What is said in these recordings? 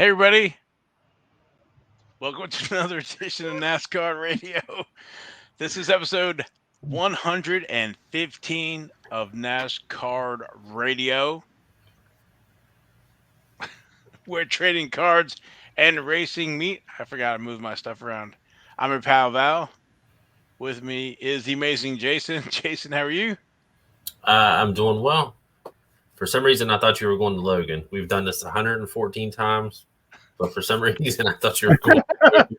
Hey, everybody. Welcome to another edition of NasCard Radio. This is episode 115 of NasCard Radio. We're trading cards and racing meat. I forgot to move my stuff around. I'm your pal Val. With me is the amazing Jason. Jason, how are you? I'm doing well. For some reason, I thought you were going to Logan. We've done this 114 times, but for some reason, I thought you were going to Logan.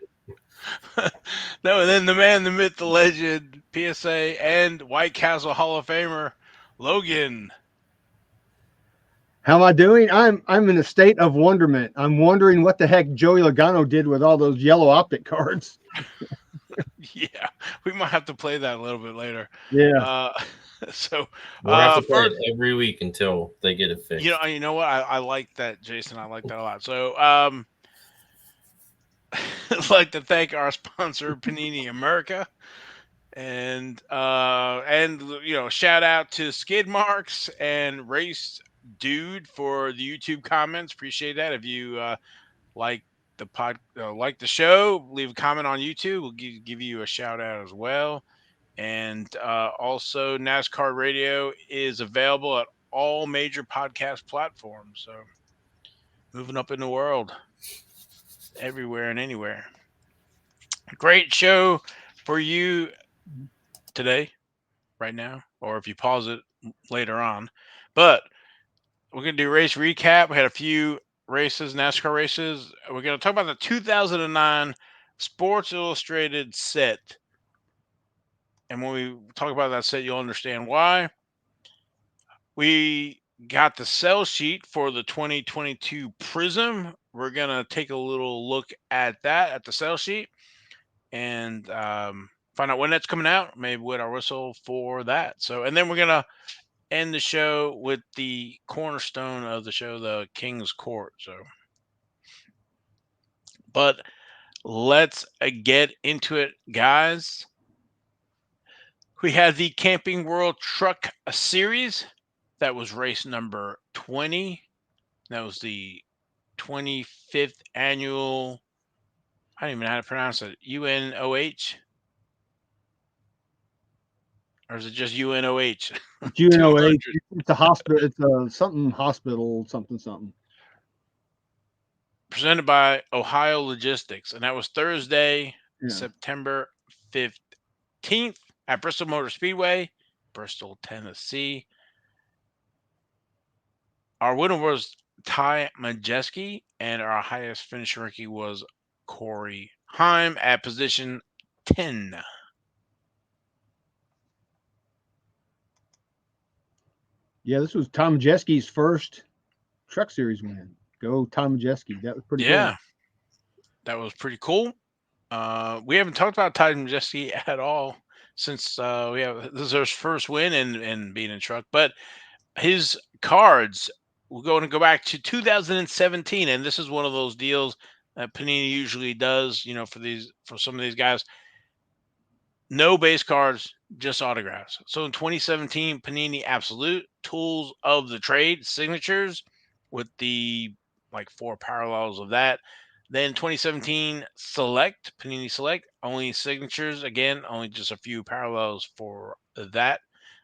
No, and then the man, the myth, the legend, PSA, and White Castle Hall of Famer, Logan. How am I doing? I'm in a state of wonderment. I'm wondering what the heck Joey Logano did with all those yellow optic cards. Yeah, we might have to play that a little bit later. Yeah. Uh, so We'll have to play first, it every week until they get it you fixed. know what? I like that, Jason. I like that a lot. So I'd like to thank our sponsor, Panini America, and shout out to Skid Marks and Race Dude for the YouTube comments. Appreciate that. If you like like the show, leave a comment on YouTube. We'll give you a shout out as well. And also, NasCard Radio is available at all major podcast platforms. So, moving up in the world, everywhere and anywhere. Great show for you today, right now, or if you pause it later on. But we're going to do race recap. We had a few races, NASCAR races. We're going to talk about the 2009 Sports Illustrated set. And when we talk about that set, you'll understand why. We got the sell sheet for the 2022 Prizm. We're going to take a little look at that, at the sell sheet, and find out when that's coming out, maybe with our whistle for that. So, and then we're going to end the show with the cornerstone of the show, the King's Court. So, but let's get into it, guys. We had the Camping World Truck Series. That was race number 20. That was the 25th annual. I don't even know how to pronounce it. UNOH? Or is it just UNOH? It's UNOH. 200. It's a hospital. It's a something hospital, something. Presented by Ohio Logistics. And that was Thursday, Yeah. September 15th at Bristol Motor Speedway, Bristol, Tennessee. Our winner was Ty Majeski, and our highest finish rookie was Corey Heim at position 10. Yeah, this was Tom Majeski's first Truck Series win. Go Tom Majeski. That was pretty Yeah, cool. that was pretty cool. We haven't talked about Ty Majeski at all since this is his first win and being in truck, but his cards, we're going to go back to 2017, and this is one of those deals that Panini usually does, for some of these guys. No base cards, just autographs. So in 2017, Panini Absolute Tools of the Trade signatures with the like four parallels of that. Then 2017 Select, Panini Select, only signatures. Again, only just a few parallels for that.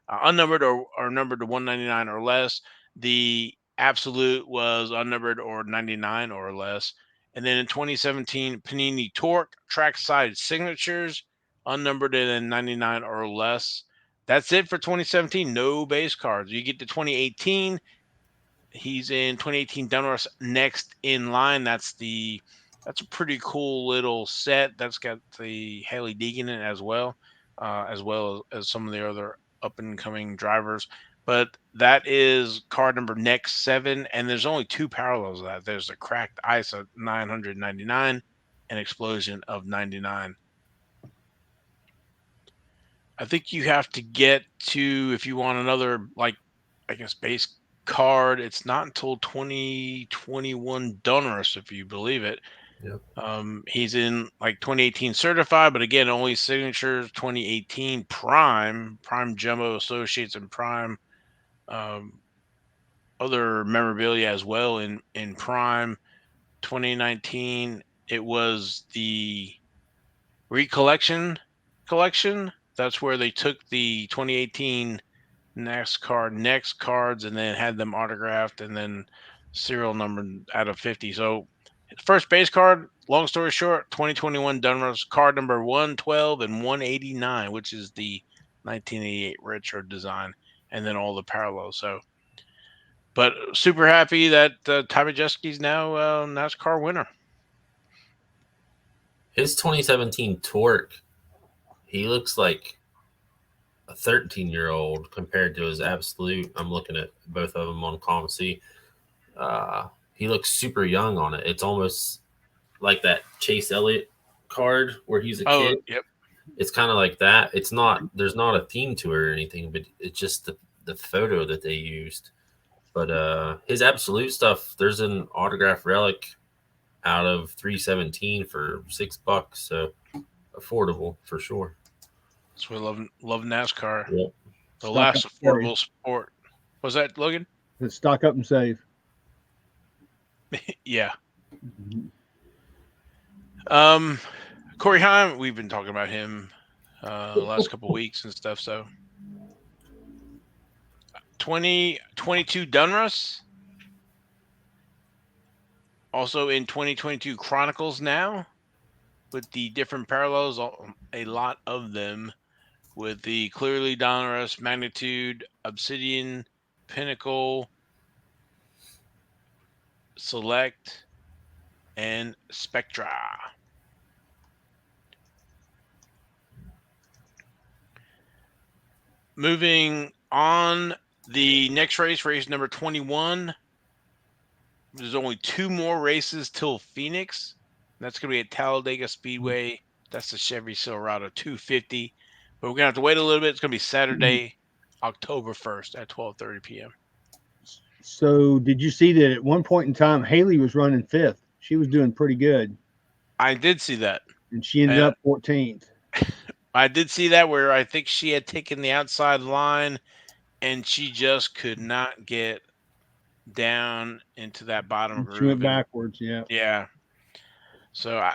Unnumbered or numbered to 199 or less. The Absolute was unnumbered or 99 or less. And then in 2017, Panini Torque, trackside signatures, unnumbered and then 99 or less. That's it for 2017. No base cards. You get to 2018. He's in 2018 Dunros next in line. That's a pretty cool little set. That's got the Haley Deegan in it as well as some of the other up and coming drivers. But that is card number next 7, and there's only two parallels of that. There's the Cracked Ice of 999 and Explosion of 99. I think you have to get to, if you want another, like, I guess, base card, it's not until 2021 Donruss, if you believe it. Yep. He's in like 2018 certified, but again, only signatures. 2018 Prime Jumbo Associates, and Prime other memorabilia as well in Prime. 2019, it was the Recollection collection. That's where they took the 2018 NasCard Next cards and then had them autographed and then serial numbered out of 50. So, first base card, long story short, 2021 Dunros card number 112 and 189, which is the 1988 retro design, and then all the parallels. So, but super happy that Ty Majeski's now NASCAR winner. His 2017 Torque, he looks like a 13-year-old compared to his Absolute. I'm looking at both of them on ComC. He looks super young on it. It's almost like that Chase Elliott card where he's a Oh, kid. yep. It's kind of like that. It's not. There's not a theme to it or anything, but it's just the photo that they used. But his Absolute stuff, there's an autograph relic out of 317 for $6, so affordable for sure. So we love NASCAR, Yep. the Stock up last and save. affordable sport. Was that Logan? Stock up and save. Yeah. Um, Corey Heim, we've been talking about him the last couple weeks and stuff. So 2022 Dunruss, also in 2022 Chronicles now with the different parallels, a lot of them with the clearly Donruss, Magnitude, Obsidian, Pinnacle, Select, and Spectra. Moving on, the next race number 21. There's only 2 more races till Phoenix. That's going to be at Talladega Speedway. That's the Chevy Silverado 250. But we're going to have to wait a little bit. It's going to be Saturday, October 1st at 12:30 p.m. So, did you see that at one point in time, Haley was running fifth? She was doing pretty good, I did see that. and she ended And up 14th. I did see that where I think she had taken the outside line and she just could not get down into that bottom And she went groove. And backwards. Yeah. yeah, so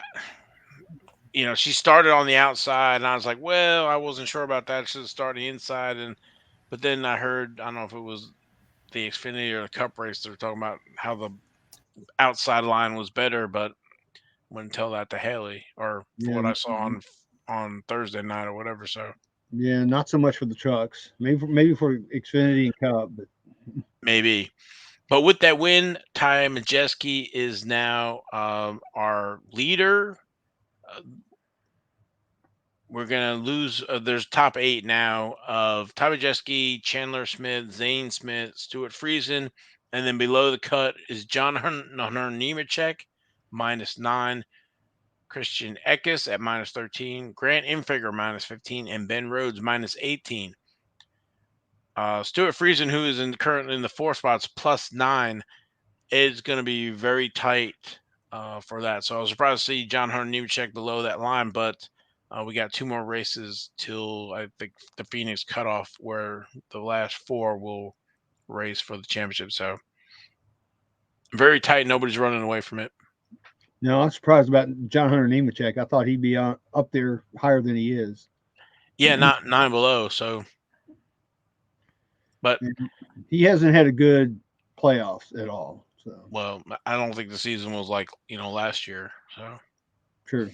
she started on the outside, and I was like, well, I wasn't sure about that. Should have started the inside, but then I heard, I don't know if it was the Xfinity or the Cup race, they were talking about how the outside line was better, but wouldn't tell that to Haley, or for Yeah. what I saw on Thursday night or whatever. So Yeah. Not so much for the trucks. Maybe for Xfinity and Cup, but maybe. But with that win, Ty Majeski is now our leader. Uh, we're gonna lose. There's top 8 now of Ty Majeski, Chandler Smith, Zane Smith, Stuart Friesen, and then below the cut is John Hunter Nemechek, -9, Christian Eckes at -13, Grant Imfager -15, and Ben Rhodes -18. Stuart Friesen, who is currently in the 4 spots, +9. Is going to be very tight for that. So I was surprised to see John Hunter Nemechek below that line, but we got 2 more races till I think the Phoenix cutoff, where the last 4 will race for the championship. So very tight. Nobody's running away from it. no, I'm surprised about John Hunter Nemechek. I thought he'd be up there higher than he is. Yeah, not 9 below. So, but He hasn't had a good playoffs at all. So well, I don't think the season was like last year. So true.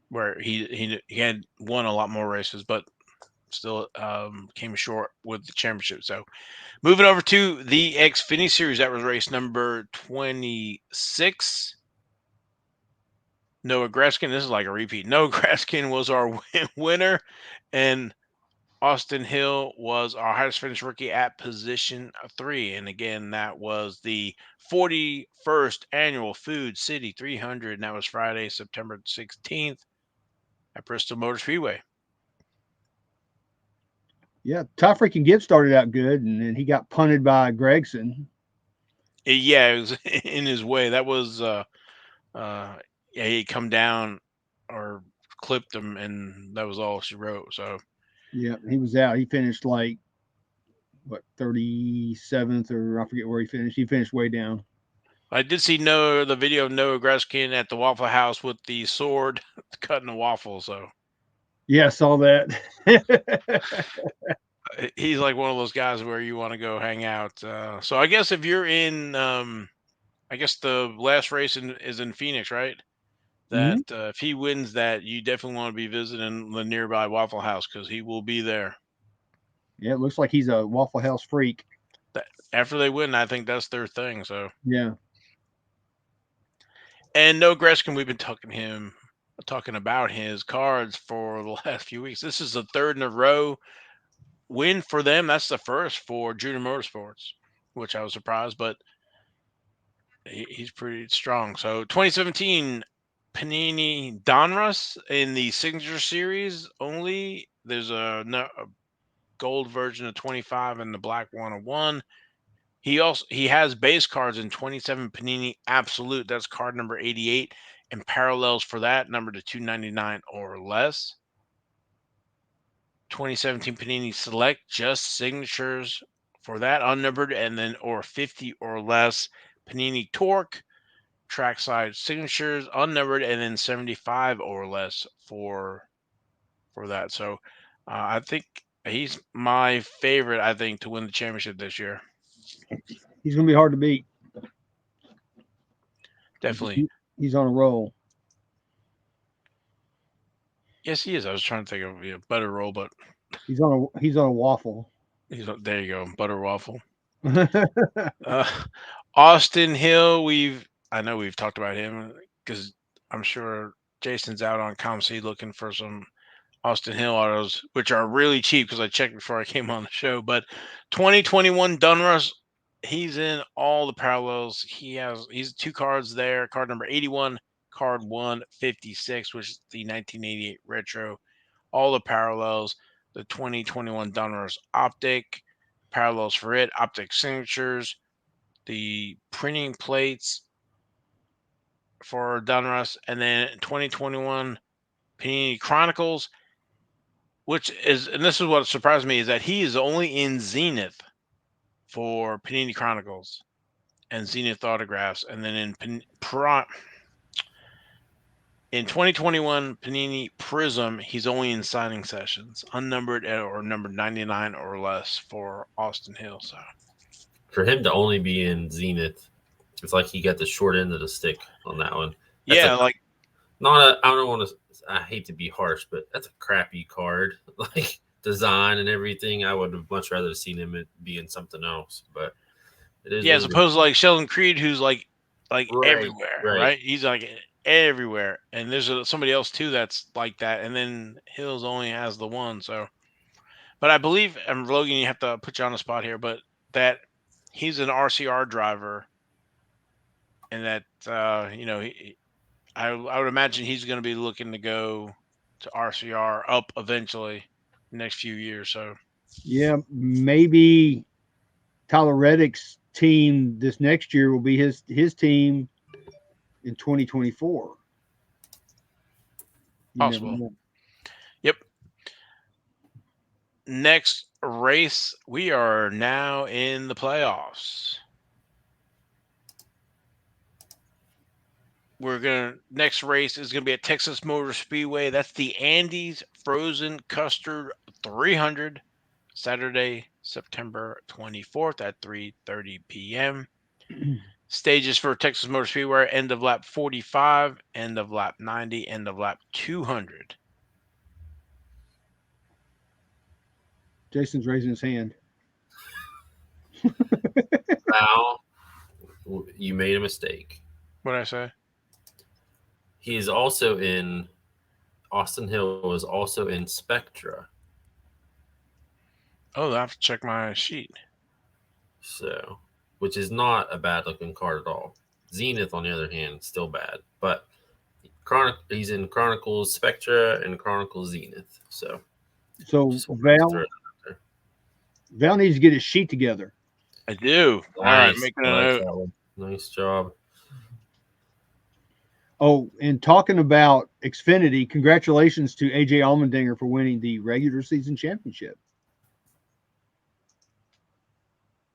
where he had won a lot more races, but still came short with the championship. So moving over to the Xfinity Series, that was race number 26. Noah Graskin, this is like a repeat. Noah Graskin was our winner, and Austin Hill was our highest finished rookie at position 3. And again, that was the 41st annual Food City 300, and that was Friday, September 16th at Bristol Motor Speedway. Yeah, Ty freaking Gibbs started out good, and then he got punted by Gregson. Yeah, it was in his way. That was yeah, he come down or clipped him, and that was all she wrote. So Yeah, he was out. He finished like what 37th, or I forget where he finished. He finished way down. I did see the video of Noah Greskin at the Waffle House with the sword cutting the waffle. So Yeah, I saw that. he's like one of those guys where you want to go hang out. So I guess if you're in, I guess the last race is in Phoenix, right? That Mhm. if he wins that, you definitely want to be visiting the nearby Waffle House because he will be there. Yeah, it looks like he's a Waffle House freak. That after they win, I think that's their thing. So Yeah. and no Greskin, we've been talking about his cards for the last few weeks. This is the third in a row win for them. That's the first for Junior Motorsports, which I was surprised, but he's pretty strong. So 2017 Panini Donruss in the Signature Series only. There's a gold version of 25 and the black 101. He has base cards in 27 Panini Absolute. That's card number 88 and parallels for that number to 299 or less. 2017 Panini Select just signatures for that unnumbered and then or 50 or less. Panini Torque trackside signatures unnumbered and then 75 or less for that. So I think he's my favorite. I think to win the championship this year. He's going to be hard to beat. Definitely. He's on a roll. Yes, he is. I was trying to think of a better role, but He's on a waffle. there you go, butter waffle. Uh, Austin Hill, I know we've talked about him because I'm sure Jason's out on ComC looking for some Austin Hill autos, which are really cheap because I checked before I came on the show. But 2021 Dunruss, he's in all the parallels. He's two cards there. Card number 81, card 156, which is the 1988 retro. All the parallels. The 2021 Dunruss optic parallels for it. Optic signatures. The printing plates for Dunruss, and then 2021 Panini Chronicles, and this is what surprised me, is that he is only in Zenith for Panini Chronicles and Zenith autographs, and then in 2021 Panini Prizm, he's only in signing sessions, unnumbered or numbered 99 or less for Austin Hill. So For him to only be in Zenith, it's like he got the short end of the stick on that one. That's yeah, like I don't want to. I hate to be harsh, but that's a crappy card. Like design and everything, I would have much rather seen him be in something else. But it is yeah, what as it is. opposed to like Sheldon Creed, who's like Right, everywhere, right. right? He's like everywhere, and there's somebody else too that's like that, and then Hills only has the one. So, but I believe, and Logan, you have to put you on the spot here, but that he's an RCR driver, and that I would imagine he's going to be looking to go to RCR up eventually, next few years. So Yeah, maybe Tyler Reddick's team this next year will be his team in 2024. You never possible. know. Yep. Next race, we are now in the playoffs. Next race is gonna be at Texas Motor Speedway. That's the Andes Frozen Custard 300, Saturday, September 24th at 3:30 p.m. Stages for Texas Motor Speedway: end of lap 45, end of lap 90, end of lap 200. Jason's raising his hand. Now, you made a mistake. What did I say? He is also in Austin Hill is also in Spectra. Oh, I have to check my sheet. So, which is not a bad looking card at all. Zenith, on the other hand, still bad, but he's in Chronicles Spectra and Chronicles Zenith. So Val needs to get his sheet together. I do. All right, Nice, making I a like note. that one. Nice job. Oh, and talking about Xfinity, congratulations to AJ Allmendinger for winning the regular season championship.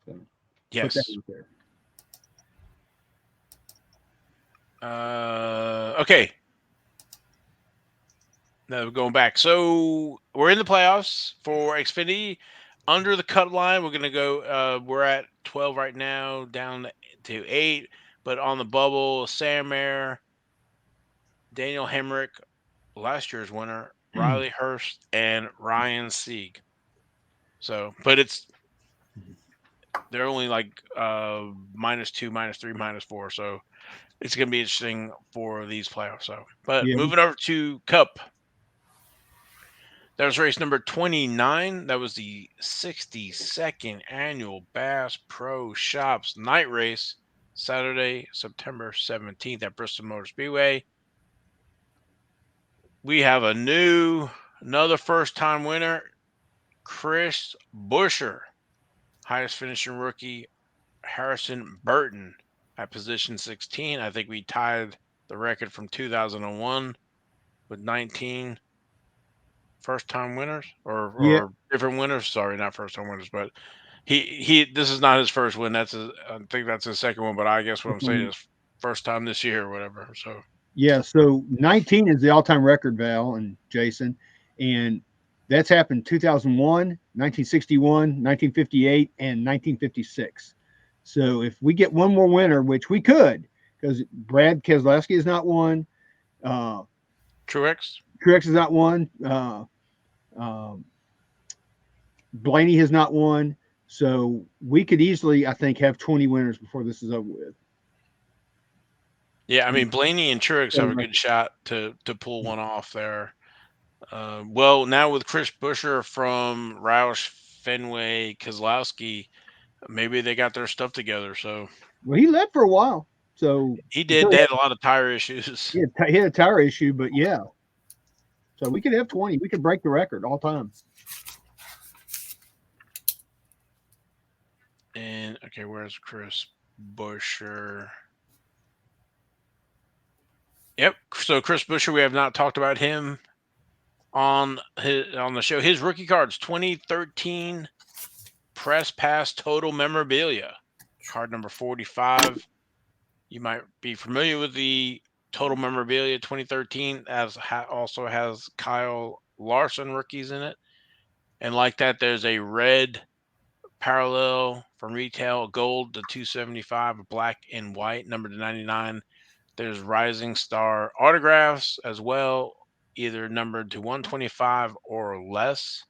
So, put that Yes. out there. Okay. Now going back. So we're in the playoffs for Xfinity. Under the cut line, we're gonna go. We're at 12 right now, down to 8. But on the bubble, Sam Mayer, Daniel Hemrick, last year's winner, Riley Hurst, and Ryan Sieg. So, but they're only like -2, -3, -4. So it's gonna be interesting for these playoffs. So, but Yeah, moving over to Cup. That was race number 29. That was the 62nd annual Bass Pro Shops night race, Saturday, September 17th at Bristol Motor Speedway. We have another first time winner, Chris Buescher. Highest finishing rookie, Harrison Burton at position 16. I think we tied the record from 2001 with 19 first time winners yeah. or different winners. Sorry, not first time winners, but he this is not his first win. I think that's his second one, but I guess what I'm saying is first time this year or whatever. So Yeah, so 19 is the all-time record, Val and Jason, and that's happened 2001, 1961, 1958, and 1956. So if we get one more winner, which we could, because Brad Keselowski is not one, uh, Truex. Truex is not one, um, Blaney has not won. So we could easily, I think, have 20 winners before this is over with. Yeah, I mean Blaney and Truex have a good shot to pull one off there. Well, now with Chris Buescher from Roush, Fenway, Keselowski, maybe they got their stuff together. So Well, he led for a while, so he did. until They had a lot of tire issues. he had a tire issue, but yeah. So we could have 20. We could break the record all time. And okay, where's Chris Buescher? Yep. So Chris Buescher, we have not talked about him on the show. His rookie cards, 2013 Press Pass Total Memorabilia, card number 45. You might be familiar with the Total Memorabilia 2013, as also has Kyle Larson rookies in it. And like that, there's a red parallel from retail, gold to 275, black and white, number to 99. There's Rising Star autographs as well, either numbered to 125 or less.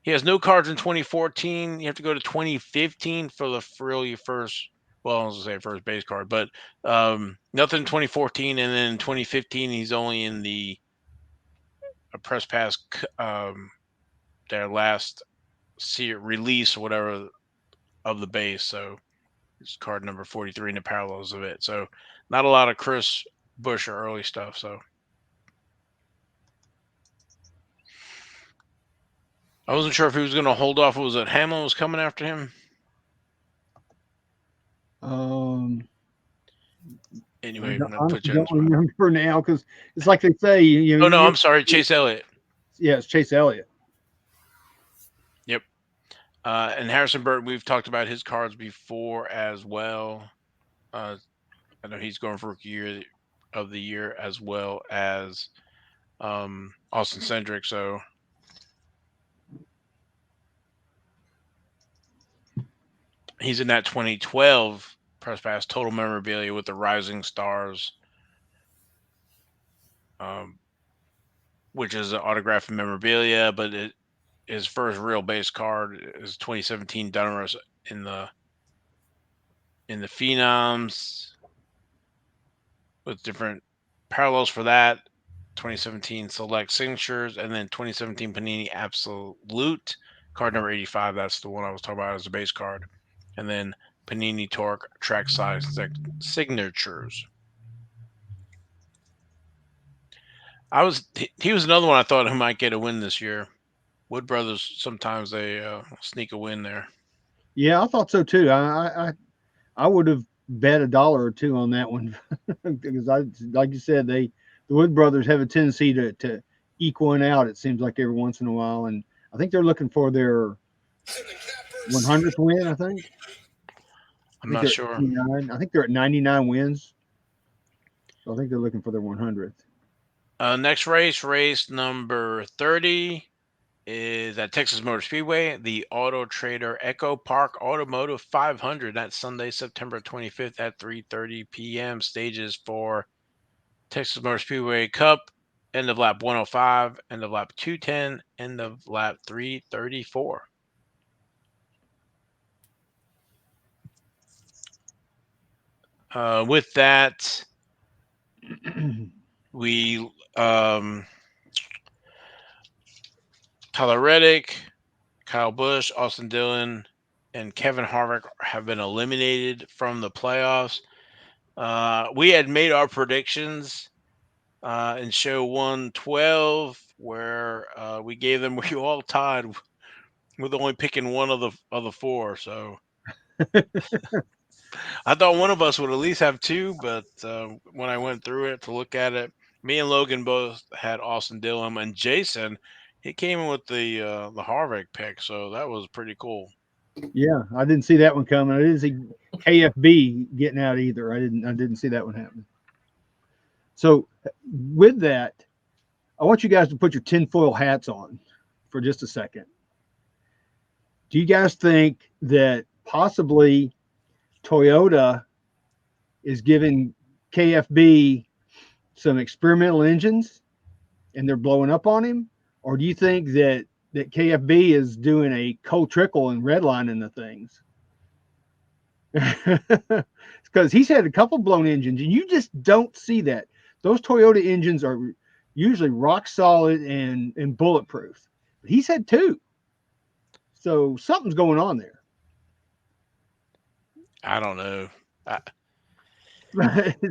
He has no cards in 2014. You have to go to 2015 for the really first, well, I was going to say first base card, but nothing in 2014. And then in 2015, he's only in the press pass, their last release or whatever of the base. So it's card number 43 in the parallels of it. So not a lot of Chris Buescher early stuff. So I wasn't sure if he was going to hold off. Was it Hamlin was coming after him? Anyway, I I'll put you on the don't spot. remember now because it's like they say, Oh no, I'm sorry, Chase Elliott. Yeah, it's Chase Elliott. Yep. And Harrison Burton, we've talked about his cards before as well. I know he's going for rookie year of the year as well as Austin Cindric. So he's in that 2012 Press Pass Total Memorabilia with the Rising Stars, which is an autograph and memorabilia, but his first real base card is 2017 Donruss in the Phenoms with different parallels for that. 2017 Select Signatures, and then 2017 Panini Absolute card number 85. That's the one I was talking about as a base card, and then Panini Torque Track Size Signatures. He was another one I thought who might get a win this year. Wood Brothers, sometimes they sneak a win there. Yeah, I thought so too. I would have bet $1 or $2 on that one because like you said, the Wood Brothers have a tendency to eke one out. It seems like every once in a while, and I think they're looking for their 100th win. I think. I'm not sure. I think they're at 99 wins. So I think they're looking for their 100th. Next race number 30 is at Texas Motor Speedway, the Auto Trader Echo Park Automotive 500. That's Sunday, September 25th at 3:30 p.m. Stages for Texas Motor Speedway Cup, end of lap 105, end of lap 210, end of lap 334. With that, we Tyler Reddick, Kyle Busch, Austin Dillon, and Kevin Harvick have been eliminated from the playoffs. We had made our predictions in show 112, where we gave them we all tied with only picking one of the four. So I thought one of us would at least have two, but when I went through it to look at it, me and Logan both had Austin Dillon, and Jason, he came in with the Harvick pick, so that was pretty cool. Yeah, I didn't see that one coming. I didn't see KFB getting out either. I didn't see that one happening. So with that, I want you guys to put your tinfoil hats on for just a second. Do you guys think that possibly Toyota is giving KFB some experimental engines and they're blowing up on him? Or do you think that KFB is doing a cold trickle and redlining the things? Because he's had a couple blown engines and you just don't see that. Those Toyota engines are usually rock solid and bulletproof. But he's had two. So something's going on there. I don't know.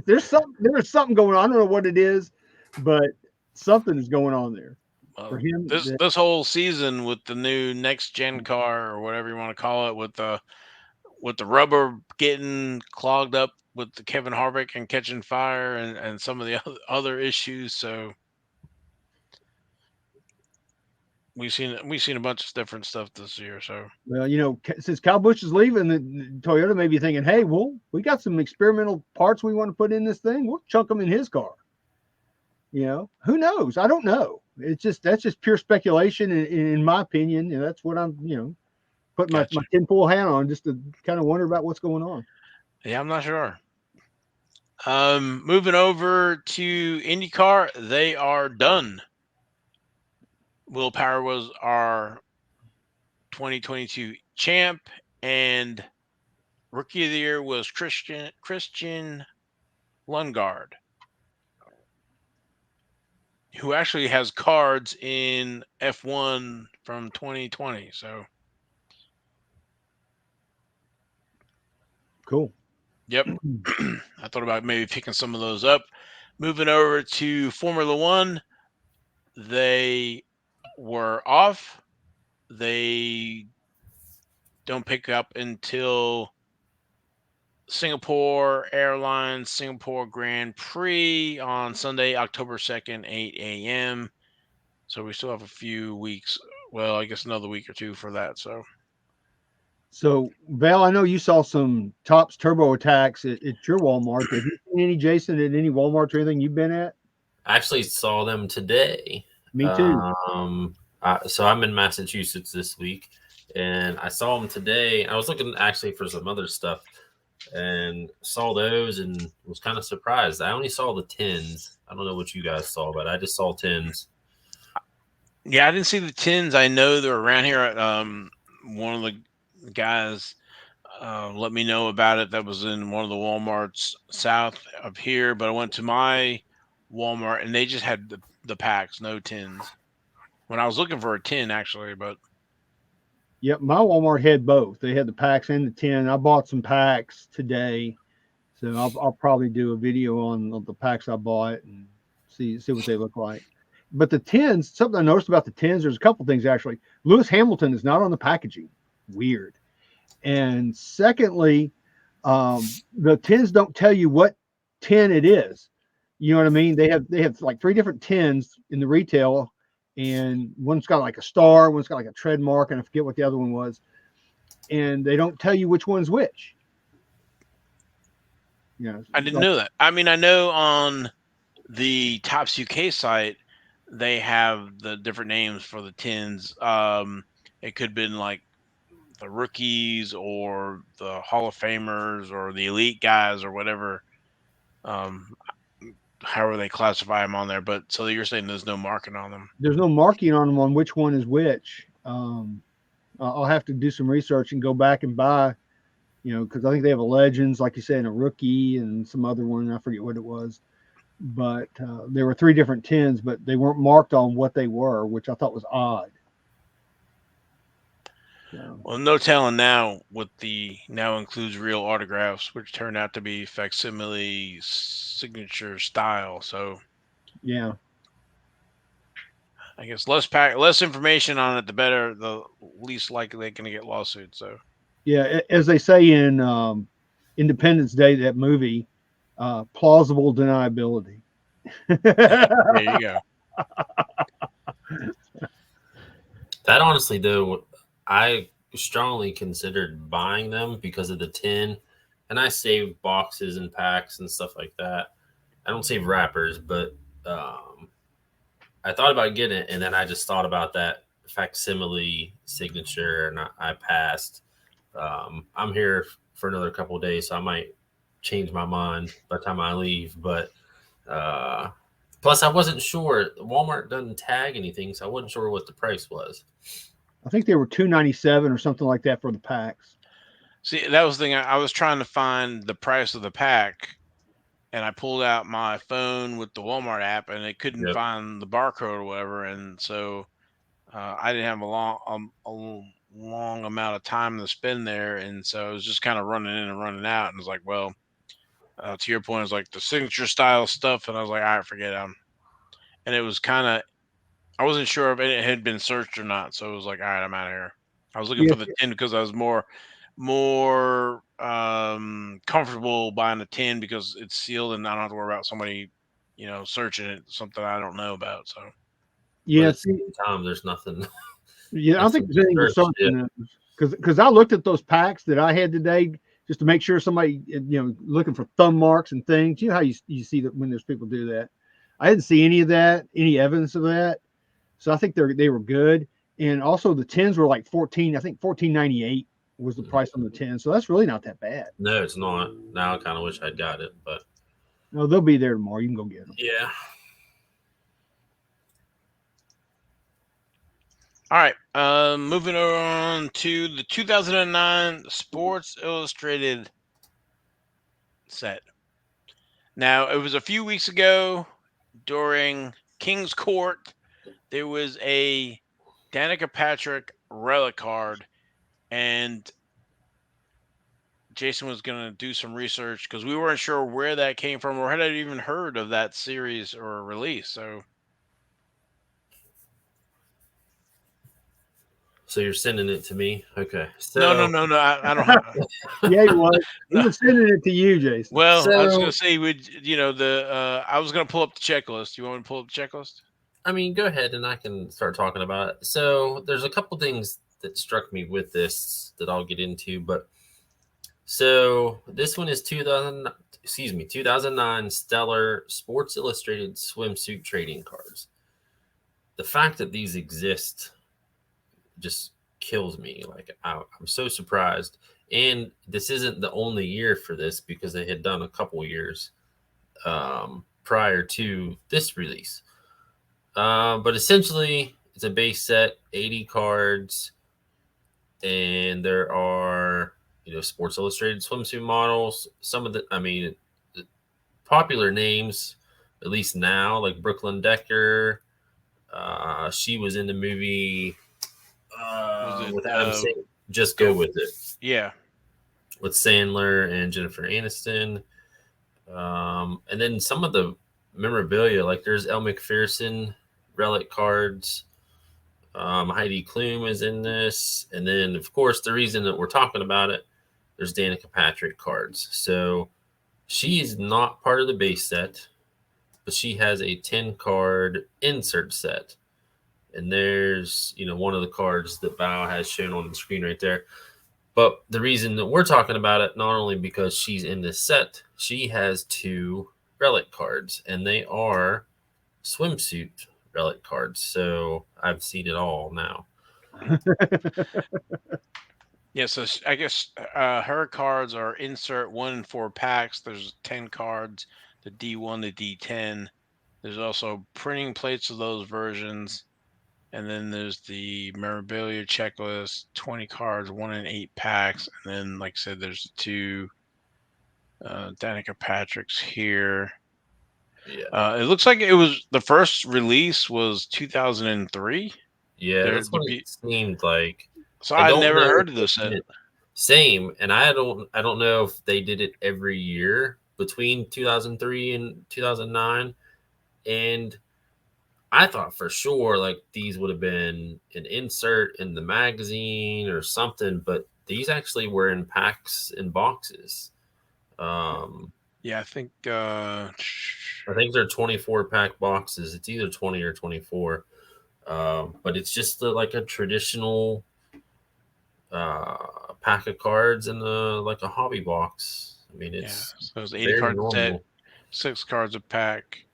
There's something going on. I don't know what it is, but something is going on there for him. This whole season with the new next gen car or whatever you want to call it, with the rubber getting clogged up with the Kevin Harvick and catching fire and some of the other issues. So we've seen a bunch of different stuff this year. So well, since Kyle Busch is leaving, the Toyota may be thinking, hey, well, we got some experimental parts we want to put in this thing. We'll chunk them in his car. Who knows? I don't know. That's just pure speculation, in my opinion. That's what I'm, putting my tinfoil hat on just to kind of wonder about what's going on. Yeah, I'm not sure. Moving over to IndyCar, they are done. Will Power was our 2022 champ, and Rookie of the Year was Christian Lundgaard, who actually has cards in F1 from 2020. So cool. Yep. I thought about maybe picking some of those up. Moving over to Formula One, they were off. They don't pick up until Singapore Airlines Singapore Grand Prix on Sunday, October 2nd, 8 a.m. So we still have a few weeks. Well, I guess another week or two for that. So, Val, I know you saw some Tops Turbo Attacks at your Walmart. Have you seen any, Jason, at any Walmart or anything you've been at? I actually saw them today. Me too. So I'm in Massachusetts this week, and I saw them today. I was looking actually for some other stuff and saw those and was kind of surprised. I only saw the 10s. I don't know what you guys saw, but I just saw 10s. Yeah, I didn't see the 10s. I know they're around here. One of the guys let me know about it. That was in one of the Walmarts south of here, but I went to my Walmart and they just had the packs, no 10s. When I was looking for a 10, actually, but yep, my Walmart had both. They had the packs and the 10. I bought some packs today, so I'll probably do a video on the packs I bought and see what they look like. But the 10s, something I noticed about the 10s, there's a couple things actually. Lewis Hamilton is not on the packaging. Weird. And secondly, the 10s don't tell you what 10 it is. You know what I mean? They have like 3 different 10s in the retail, and one's got like a star, one's got like a tread mark, and I forget what the other one was. And they don't tell you which one's which. Yeah, I didn't know that. I mean, I know on the Tops UK site they have the different names for the tins. It could have been like the rookies or the Hall of Famers or the elite guys or whatever. Um, However they classify them on there. But so you're saying there's no marking on them. there's no marking on them on which one is which. I'll have to do some research and go back and buy, because I think they have a Legends, like you say, and a Rookie and some other one. I forget what it was, but there were three different tins, but they weren't marked on what they were, which I thought was odd. So, Well, no telling now what the now includes real autographs, which turned out to be facsimile signature style. So yeah, I guess less information on it, the better, the least likely they're going to get lawsuits. So yeah. As they say in Independence Day, that movie, plausible deniability. there you go. That honestly, though, I strongly considered buying them because of the tin, and I saved boxes and packs and stuff like that. I don't save wrappers, but I thought about getting it, and then I just thought about that facsimile signature, and I passed. I'm here for another couple of days, so I might change my mind by the time I leave. But uh, plus, I wasn't sure. Walmart doesn't tag anything, so I wasn't sure what the price was. I think they were $2.97 or something like that for the packs. See, that was the thing. I was trying to find the price of the pack, and I pulled out my phone with the Walmart app, and it couldn't Yep. find the barcode or whatever, and so I didn't have a long amount of time to spend there, and so I was just kind of running in and running out, and it was like, well, to your point, it's like the signature style stuff, and I was like, all right, forget it. And it was kind of, I wasn't sure if it had been searched or not, so it was like, all right, I'm out of here. I was looking Yeah, for the tin because I was more comfortable buying a tin because it's sealed and I don't have to worry about somebody, searching it, something I don't know about. So But yeah. at the See, same time, there's nothing. yeah, I don't think Nothing there's to anything to search. search Yeah. in those because I looked at those packs that I had today just to make sure somebody looking for thumb marks and things. You know how you see that when there's people do that. I didn't see any of that, any evidence of that. So I think they were good. And also the tins were like 14. I think 14.98 was the price on the 10. So that's really not that bad. No, it's not. Now I kind of wish I'd got it, but No, they'll be there tomorrow. You can go get them. yeah. all right, moving on to the 2009 Sports Illustrated set. Now, it was a few weeks ago during King's Court. There was a Danica Patrick relic card, and Jason was going to do some research because we weren't sure where that came from or had I even heard of that series or release. So, So you're sending it to me? Okay. no, no, So no, no. I don't have. Yeah, he was. He No. was sending it to you, Jason. Well, I was going so to say, I was going to pull up the checklist. You want me to pull up the checklist? I mean, go ahead and I can start talking about it. So there's a couple things that struck me with this that I'll get into, but so this one is 2009 Stellar Sports Illustrated swimsuit trading cards. The fact that these exist just kills me. Like I'm so surprised. And this isn't the only year for this because they had done a couple years prior to this release. But essentially, it's a base set, 80 cards, and there are Sports Illustrated swimsuit models. Some of the popular names, at least now, like Brooklyn Decker. She was in the movie Was it? with Adam Sandler. Just go with it. Yeah. With Sandler and Jennifer Aniston. And then some of the memorabilia, like there's Elle McPherson relic cards. Heidi Klum is in this. And then, of course, the reason that we're talking about it, there's Danica Patrick cards. So she is not part of the base set, but she has a 10-card insert set. And there's, one of the cards that Bao has shown on the screen right there. But the reason that we're talking about it, not only because she's in this set, she has 2 relic cards, and they are swimsuit relic cards. So I've seen it all now. Yeah, so I guess her cards are insert 1 in 4 packs. There's 10 cards, the D1 to D10. There's also printing plates of those versions. And then there's the memorabilia checklist, 20 cards, 1 in 8 packs. And then, like I said, there's the two Danica Patrick's here. Yeah. It looks like it was the first release was 2003. Yeah, There, that's the what it be- seemed like. so I I don't never know heard if of they this set. did it. Same, and I don't know if they did it every year between 2003 and 2009. And I thought for sure like these would have been an insert in the magazine or something, but these actually were in packs and boxes. Um, Yeah, I think I think they're 24 pack boxes. It's either 20 or 24. But it's just like a traditional pack of cards in like a hobby box. I mean, yeah. it's So it's 80 very card set, normal. 6 cards a pack,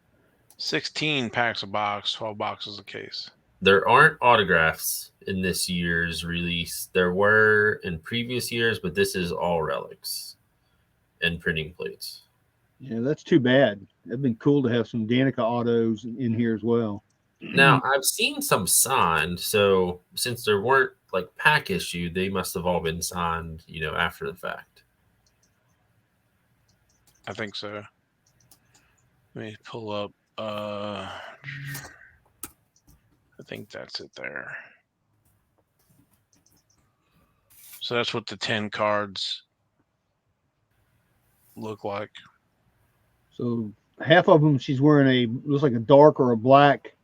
16 packs a box, 12 boxes a case. There aren't autographs in this year's release. There were in previous years, but this is all relics and printing plates. Yeah, that's too bad. It'd been cool to have some Danica autos in here as well. Now, I've seen some signed, so since there weren't like pack issue, they must have all been signed, after the fact. I think so. Let me pull up. I think that's it there. So that's what the 10 cards look like. So half of them, she's wearing looks like a dark or a black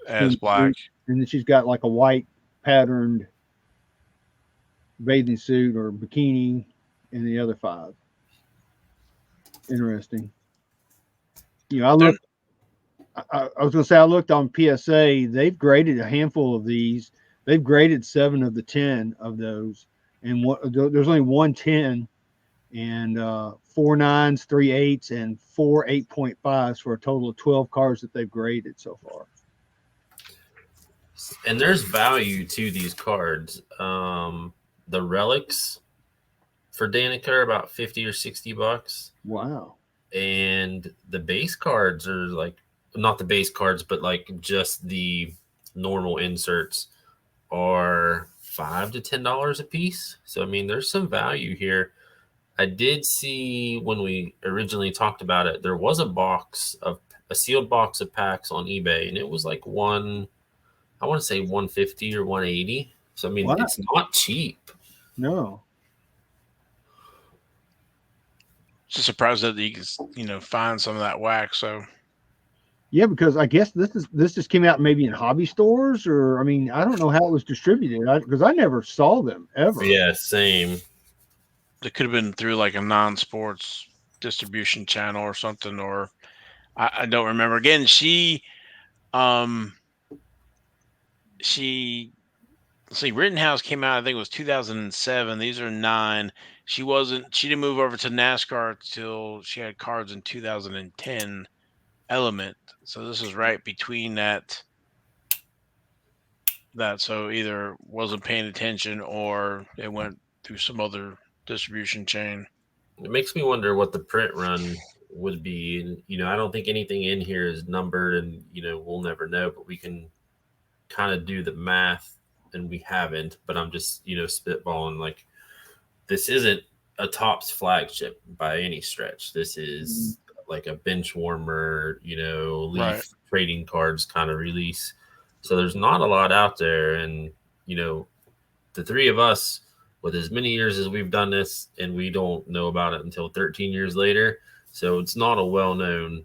As swimsuit, black. and then she's got like a white patterned bathing suit or bikini in the other 5. Interesting. I They're, looked. I was going to say I looked on PSA. They've graded a handful of these. They've graded 7 of the 10 of those, and there's only 110 and 4 9s, 3 8s, and 4 8.5s for a total of 12 cars that they've graded so far. And there's value to these cards. The relics for Danica are about 50 or $60. Wow. And the base cards are like not the base cards, but like just the normal inserts are $5 to $10 a piece. So I mean, there's some value here. I did see when we originally talked about it, there was a sealed box of packs on eBay, and it was like I want to say 150 or 180. So I mean, Wow. it's not cheap. No. just surprised that you can, find some of that wax. So Yeah, because I guess this just came out maybe in hobby stores, or I mean, I don't know how it was distributed because I never saw them ever. Yeah, same. it could have been through like a non-sports distribution channel or something, or I don't remember. Again, um, she let's see, Rittenhouse came out, I think it was 2007. These are 9. She didn't move over to NASCAR till she had cards in 2010 Element. So this is right between that. So either wasn't paying attention or it went through some other distribution chain. It makes me wonder what the print run would be. And, I don't think anything in here is numbered and, we'll never know, but we can kind of do the math and we haven't, but I'm just, spitballing like this isn't a Topps flagship by any stretch. This is like a bench warmer, Right. Leaf trading cards kind of release. So there's not a lot out there. And, the 3 of us, with as many years as we've done this, and we don't know about it until 13 years later. So it's not a well-known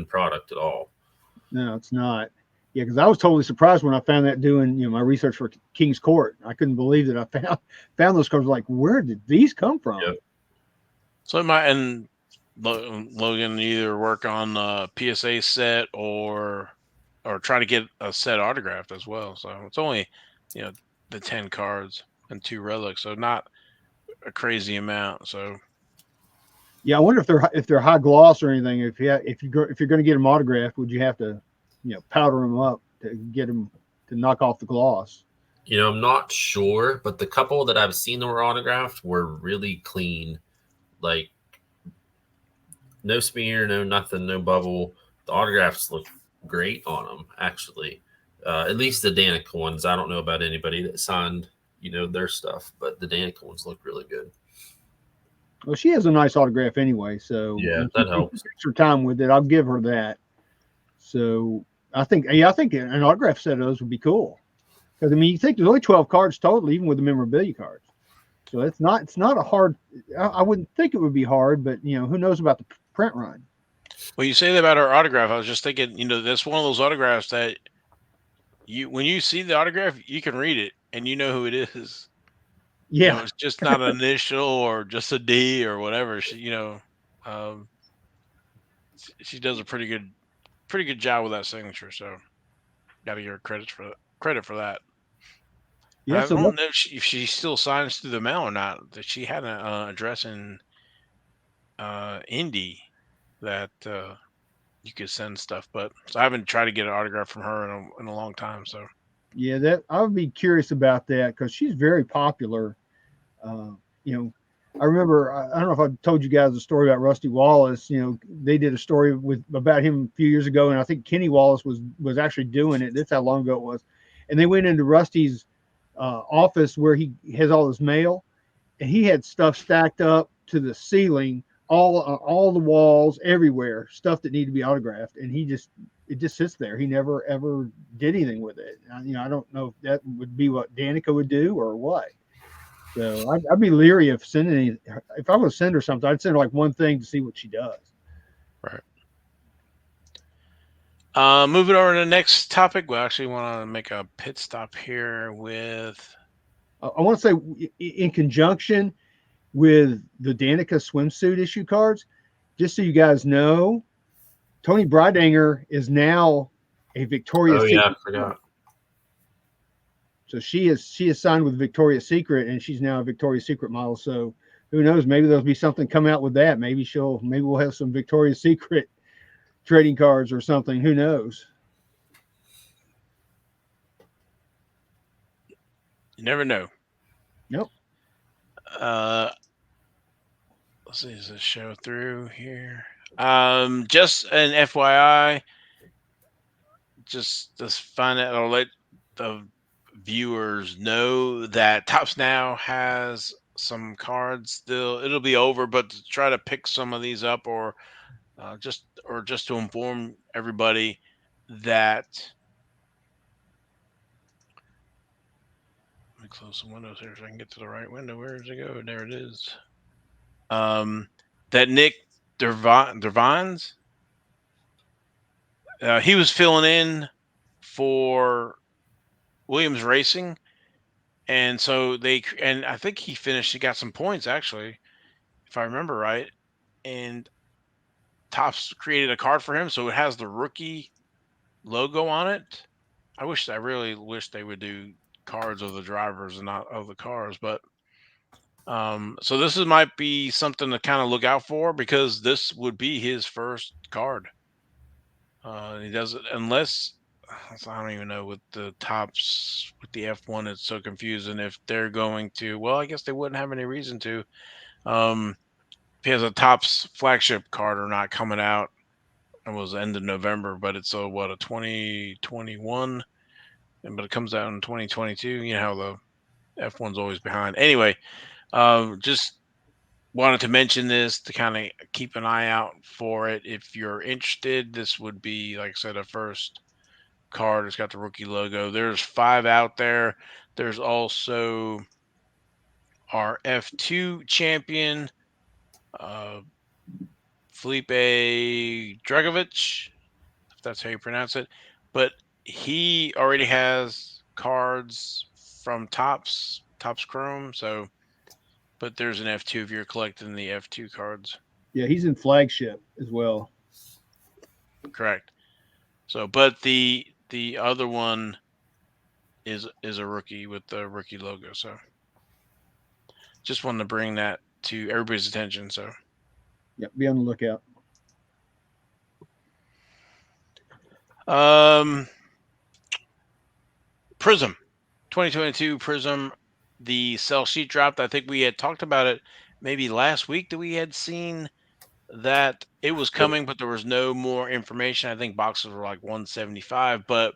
product at all. No, it's not. Yeah, because I was totally surprised when I found that doing my research for King's Court. I couldn't believe that I found those cards. Like, where did these come from? Yep. So it might, and Logan either work on a PSA set or try to get a set autographed as well. So it's only, the 10 cards and 2 relics. So not a crazy amount. So Yeah, I wonder if they're high gloss or anything. If you're going to get them autographed, would you have to, powder them up to get them to knock off the gloss? I'm not sure, but the couple that I've seen that were autographed were really clean. Like, no smear, no nothing, no bubble. The autographs look great on them, actually. At least the Danica ones. I don't know about anybody that signed, their stuff, but the Danica ones look really good. Well, she has a nice autograph anyway, so Yeah, and that she helps. takes her time with it. I'll give her that. So I think an autograph set of those would be cool because I mean, you think there's only 12 cards total, even with the memorabilia cards. So it's not a hard. I wouldn't think it would be hard, but who knows about the print run? when you say that about her autograph, I was just thinking, that's one of those autographs that when you see the autograph, you can read it and you know who it is. Yeah, It's just not an initial or just a D or whatever. Um, she does a pretty good job with that signature. So got to give her credit for that. yeah. I So don't know if she still signs through the mail or not. That she had an address in Indy that you could send stuff, but so I haven't tried to get an autograph from her in a long time. So yeah, that I would be curious about that because she's very popular. Uh, you know, I remember I don't know if I told you guys a story about Rusty Wallace. They did a story about him a few years ago, and I think Kenny Wallace was actually doing it. That's how long ago it was. And they went into Rusty's office where he has all his mail, and he had stuff stacked up to the ceiling, all the walls, everywhere, stuff that needed to be autographed, and it just sits there. He never ever did anything with it. I don't know if that would be what Danica would do or what. So I'd be leery of sending if I was to send her something, I'd send her like one thing to see what she does. right. Moving over to the next topic. We actually want to make a pit stop here with. I want to say in conjunction with the Danica swimsuit issue cards, just so you guys know, Tony Breidinger is now a Oh, Victoria's yeah, I Secret model. forgot. So she is signed with Victoria's Secret, and she's now a Victoria's Secret model. So who knows? Maybe there'll be something come out with that. Maybe we'll have some Victoria's Secret trading cards or something. Who knows? You never know. Nope. Uh, let's see, does this show through here? Just an FYI, just find out or let the viewers know that Tops Now has some cards still. It'll be over, but to try to pick some of these up, or just to inform everybody that. Let me close some windows here so I can get to the right window. Where does it go? There it is. Um, that Nick Dervines, he was filling in for Williams Racing, and so and I think he finished. He got some points actually, if I remember right. And Topps created a card for him, so it has the rookie logo on it. I really wish they would do cards of the drivers and not of the cars, but so might be something to kind of look out for because this would be his first card. He does it unless I don't even know with the tops with the F1. It's so confusing if they're going to. Well, I guess they wouldn't have any reason to. Um, if he has a tops flagship card or not coming out, it was end of November, but it's a 2021, but it comes out in 2022. You know how the F1's always behind. Anyway, just wanted to mention this to kind of keep an eye out for it. If you're interested, this would be, like I said, a first card. It's got the rookie logo. There's 5 out there. There's also our F2 champion, uh, Felipe Dragovich, if that's how you pronounce it. But he already has cards from Tops Chrome. So, but there's an F2 if you're collecting the F2 cards. Yeah, he's in flagship as well. Correct. So, but the other one is a rookie with the rookie logo. So just wanted to bring that to everybody's attention. So, Yep, be on the lookout. um, Prizm, 2022 Prizm, the sell sheet dropped. I think we had talked about it maybe last week that we had seen that it was Yep. coming, but there was no more information. I think boxes were like 175, but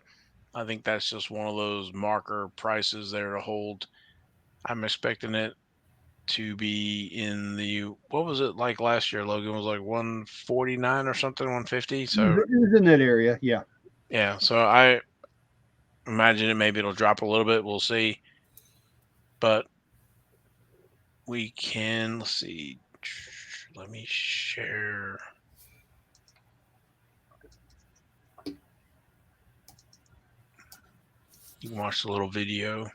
I think that's just one of those marker prices there to hold. I'm expecting it to be in the, what was it like last year? Logan was like 149 or something, 150. So It was in that area. Yeah. yeah, so I imagine maybe it'll drop a little bit. We'll see, but we can, let's see. Let me share. You can watch the little video.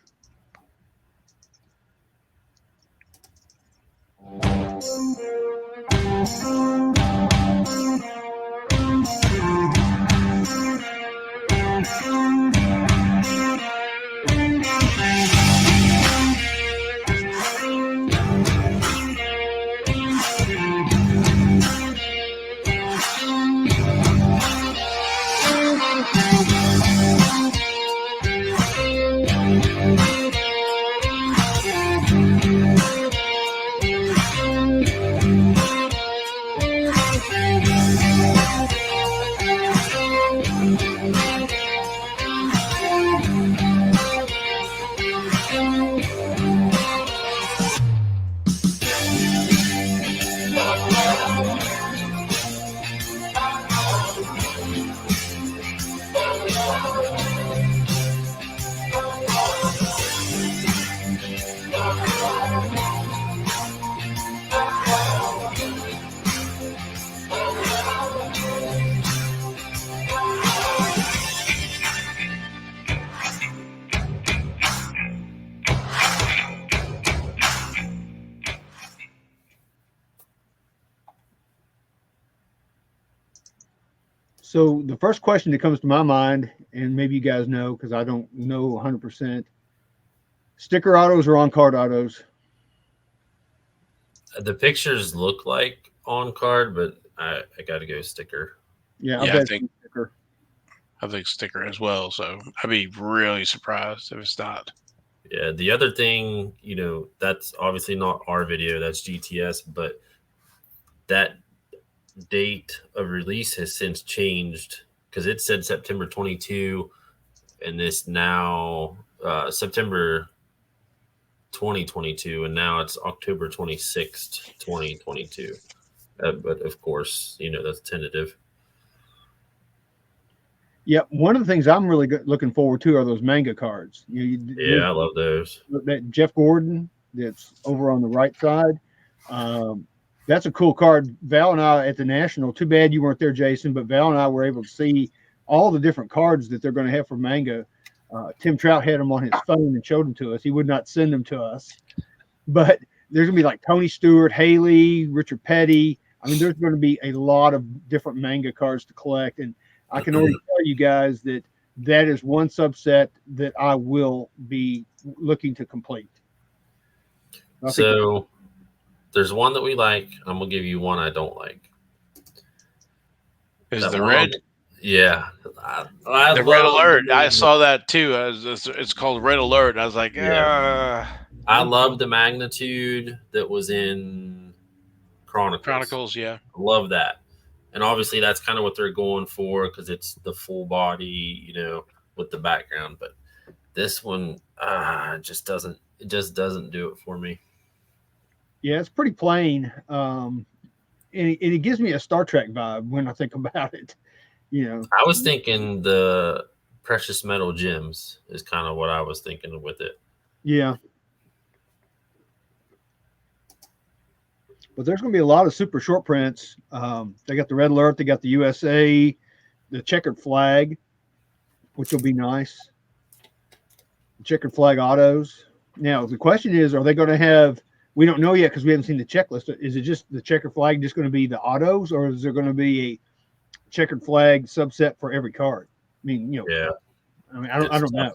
So the first question that comes to my mind, and maybe you guys know because I don't know 100%, sticker autos or on card autos? The pictures look like on card, but I got to go sticker. Yeah, I Yeah, I bet think it's sticker. sticker as well. So I'd be really surprised if it's not. Yeah. The other thing, that's obviously not our video. That's GTS, but that date of release has since changed because it said September 22, and this now September 2022, and now it's October 26th, 2022. But of course, that's tentative. Yeah, one of the things I'm really looking forward to are those manga cards. Yeah, I love those. That Jeff Gordon that's over on the right side. That's a cool card. Val and I at the National, too bad you weren't there, Jason, but Val and I were able to see all the different cards that they're going to have for manga. Tim Trout had them on his phone and showed them to us. He would not send them to us, but there's going to be like Tony Stewart, Haley, Richard Petty. I mean, there's going to be a lot of different manga cards to collect. And I can already tell you guys that is one subset that I will be looking to complete. So there's one that we like. I'm going to give you one I don't like. Is the red? Yeah. The red alert. I saw that too. It's called Red Alert. I was like, I love the magnitude that was in Chronicles. Yeah. I love that. And obviously that's kind of what they're going for because it's the full body, with the background. But this one just doesn't do it for me. Yeah, it's pretty plain. And it gives me a Star Trek vibe when I think about it. I was thinking the precious metal gems is kind of what I was thinking with it. Yeah. But there's going to be a lot of super short prints. They got the Red Alert, they got the USA, the checkered flag, which will be nice. The checkered flag autos. Now, the question is, are they going to have, we don't know yet because we haven't seen the checklist. Is it just the checkered flag just going to be the autos, or is there going to be a checkered flag subset for every card? I mean, yeah. I mean, I don't know.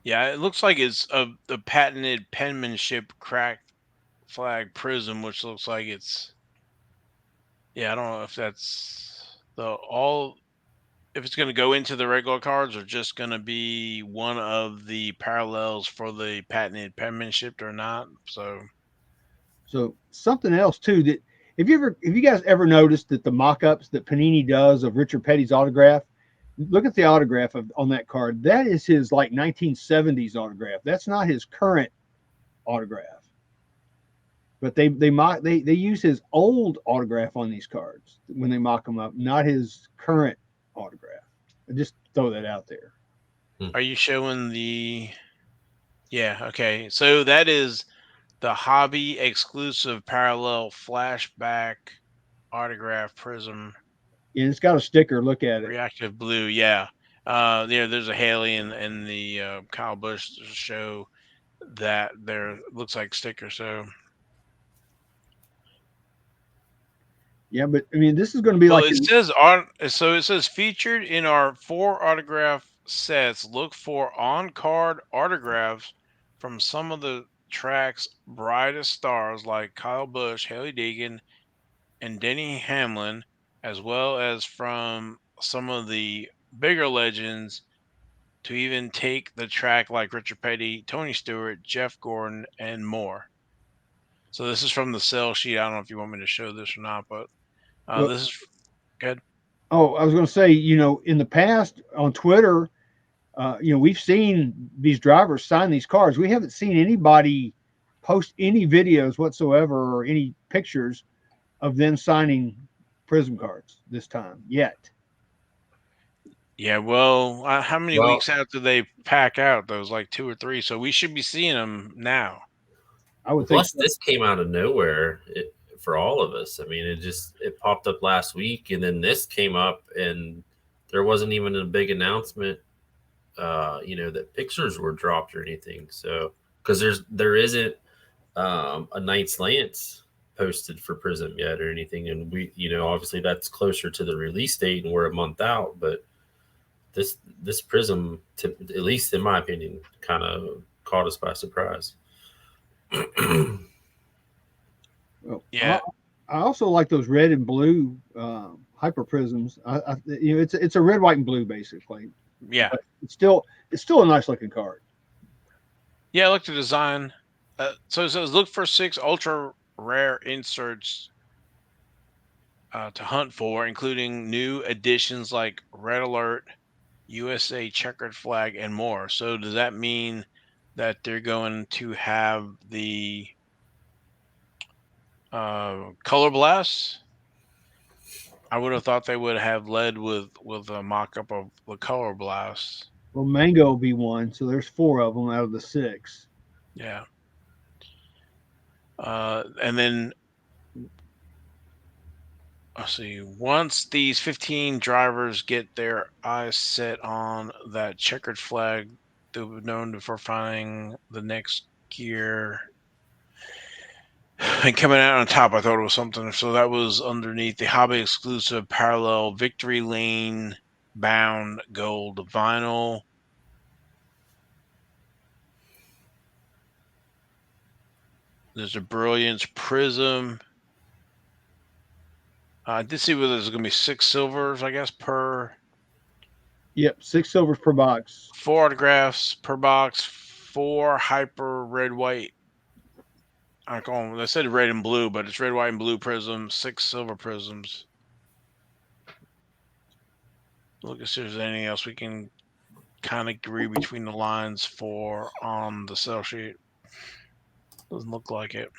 Yeah, it looks like it's a the patented penmanship cracked flag prism, which looks like it's yeah. I don't know if that's the all if it's going to go into the regular cards or just going to be one of the parallels for the patented penmanship or not. So So something else too that if you guys ever noticed that the mock-ups that Panini does of Richard Petty's autograph, look at the autograph on that card. That is his like 1970s autograph. That's not his current autograph. But they use his old autograph on these cards when they mock them up, not his current autograph. I just throw that out there. are you showing the yeah, okay. So that is the hobby exclusive parallel flashback autograph prism And it's got a sticker. Look at it. reactive blue. Yeah. Yeah, there's a Haley and the Kyle Busch show that there looks like sticker. So Yeah, but I mean, this is going to be well, like it says on so it says featured in our 4 autograph sets. Look for on-card autographs from some of the track's brightest stars like Kyle Busch, Haley Deegan, and Denny Hamlin, as well as from some of the bigger legends to even take the track like Richard Petty, Tony Stewart, Jeff Gordon, and more. So this is from the sell sheet. I don't know if you want me to show this or not, but well, this is good. oh, I was going to say, in the past on Twitter, we've seen these drivers sign these cards. We haven't seen anybody post any videos whatsoever or any pictures of them signing Prism cards this time yet. Yeah, well, how many Well, weeks out do they pack out? Those like 2 or 3. So we should be seeing them now. I would think plus so. this came out of nowhere for all of us. I mean, it popped up last week, and then this came up, and there wasn't even a big announcement, that pictures were dropped or anything. So because there isn't a Knights Lance posted for Prism yet or anything, and we, obviously that's closer to the release date, and we're a month out, but this Prism, at least in my opinion, kind of caught us by surprise. Well, Yeah, I also like those red and blue hyper prisms. It's a red, white, and blue basically, yeah, but it's still a nice looking card. yeah. I looked at the design. So it says look for 6 ultra rare inserts to hunt for, including new additions like Red Alert, USA checkered flag, and more. So does that mean that they're going to have the color blasts? I would have thought they would have led with a mock-up of the color blast. Well, mango will be one, so there's four of them out of the six. Yeah. And then let's see. Once these 15 drivers get their eyes set on that checkered flag, they'll be known for finding the next gear. And coming out on top, I thought it was something. So that was underneath the hobby exclusive parallel Victory Lane bound gold vinyl. There's a Brilliance Prism. I did see where there's going to be 6 silvers, I guess, per Yep, 6 silvers per box. 4 autographs per box, 4 hyper red white. I call them. They said red and blue, but it's red, white, and blue prisms. 6 silver prisms. Look if there's anything else we can kind of agree between the lines for on the sell sheet. Doesn't look like it.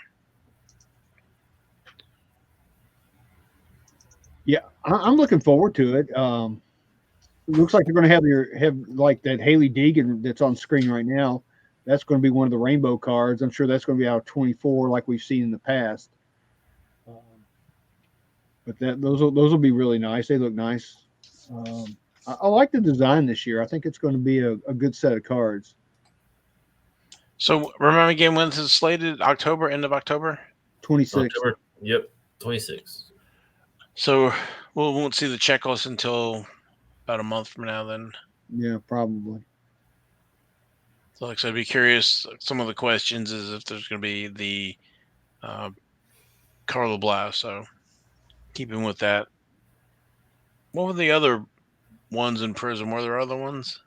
Yeah, I'm looking forward to it. It looks like they're going to have like that Haley Deegan that's on screen right now. That's going to be one of the rainbow cards. I'm sure that's going to be out of 24 like we've seen in the past. Um, but those will be really nice. They look nice. I like the design this year. I think it's going to be a good set of cards. So remember again when this is slated? October, end of October. 26. October. Yep, 26. So we won't see the checklist until about a month from now. Then Yeah, probably. So, like I said, I'd be curious. Some of the questions is if there's going to be the Carlo Blast. So, keeping with that, what were the other ones in Prizm? Were there other ones?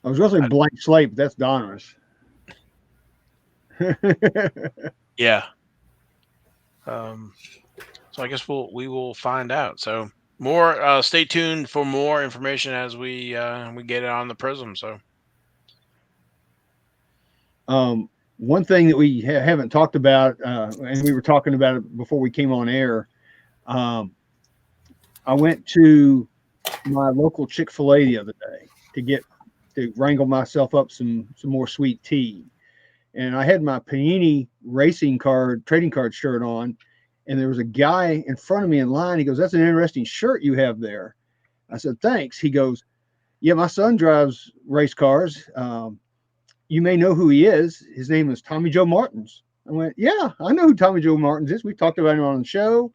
I was going to say Blank Slate, but that's Donruss. Yeah. So I guess we will find out. So more. Stay tuned for more information as we get it on the Prizm. So. One thing that we haven't talked about, and we were talking about it before we came on air. I went to my local Chick-fil-A the other day to wrangle myself up some more sweet tea, and I had my Panini trading card shirt on, and there was a guy in front of me in line. He goes, "That's an interesting shirt you have there." I said, "Thanks." He goes, "Yeah, my son drives race cars. You may know who he is. His name is Tommy Joe Martins." I went, "Yeah, I know who Tommy Joe Martins is. We talked about him on the show.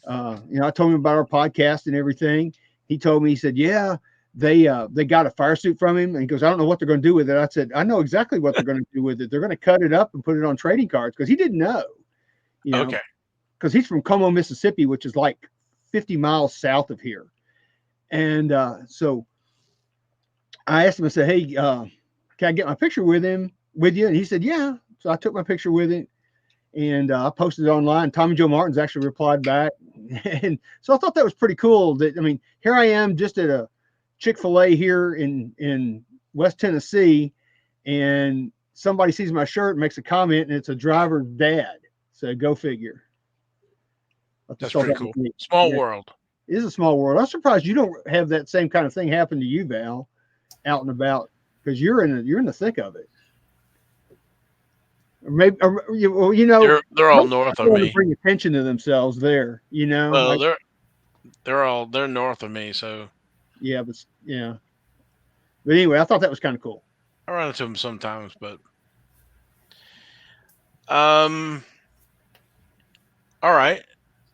I told him about our podcast and everything." He told me, he said, "Yeah, they got a fire suit from him." And he goes, "I don't know what they're going to do with it." I said, "I know exactly what they're going to do with it. They're going to cut it up and put it on trading cards," because he didn't know, Okay. because he's from Como, Mississippi, which is like 50 miles south of here. And so I asked him, I said, "Hey, can I get my picture with you?" And he said, "Yeah." So I took my picture with him, and I posted it online. Tommy Joe Martins actually replied back. And so I thought that was pretty cool. Here I am just at a Chick-fil-A here in West Tennessee, and somebody sees my shirt and makes a comment, and it's a driver's dad. So go figure. That's pretty cool. Small world. It is a small world. I'm surprised you don't have that same kind of thing happen to you, Val, out and about, because you're in the thick of it. Or maybe they're all north of me. To bring attention to themselves there, Well, they're north of me, so yeah, but anyway, I thought that was kind of cool. I run into them sometimes, but all right.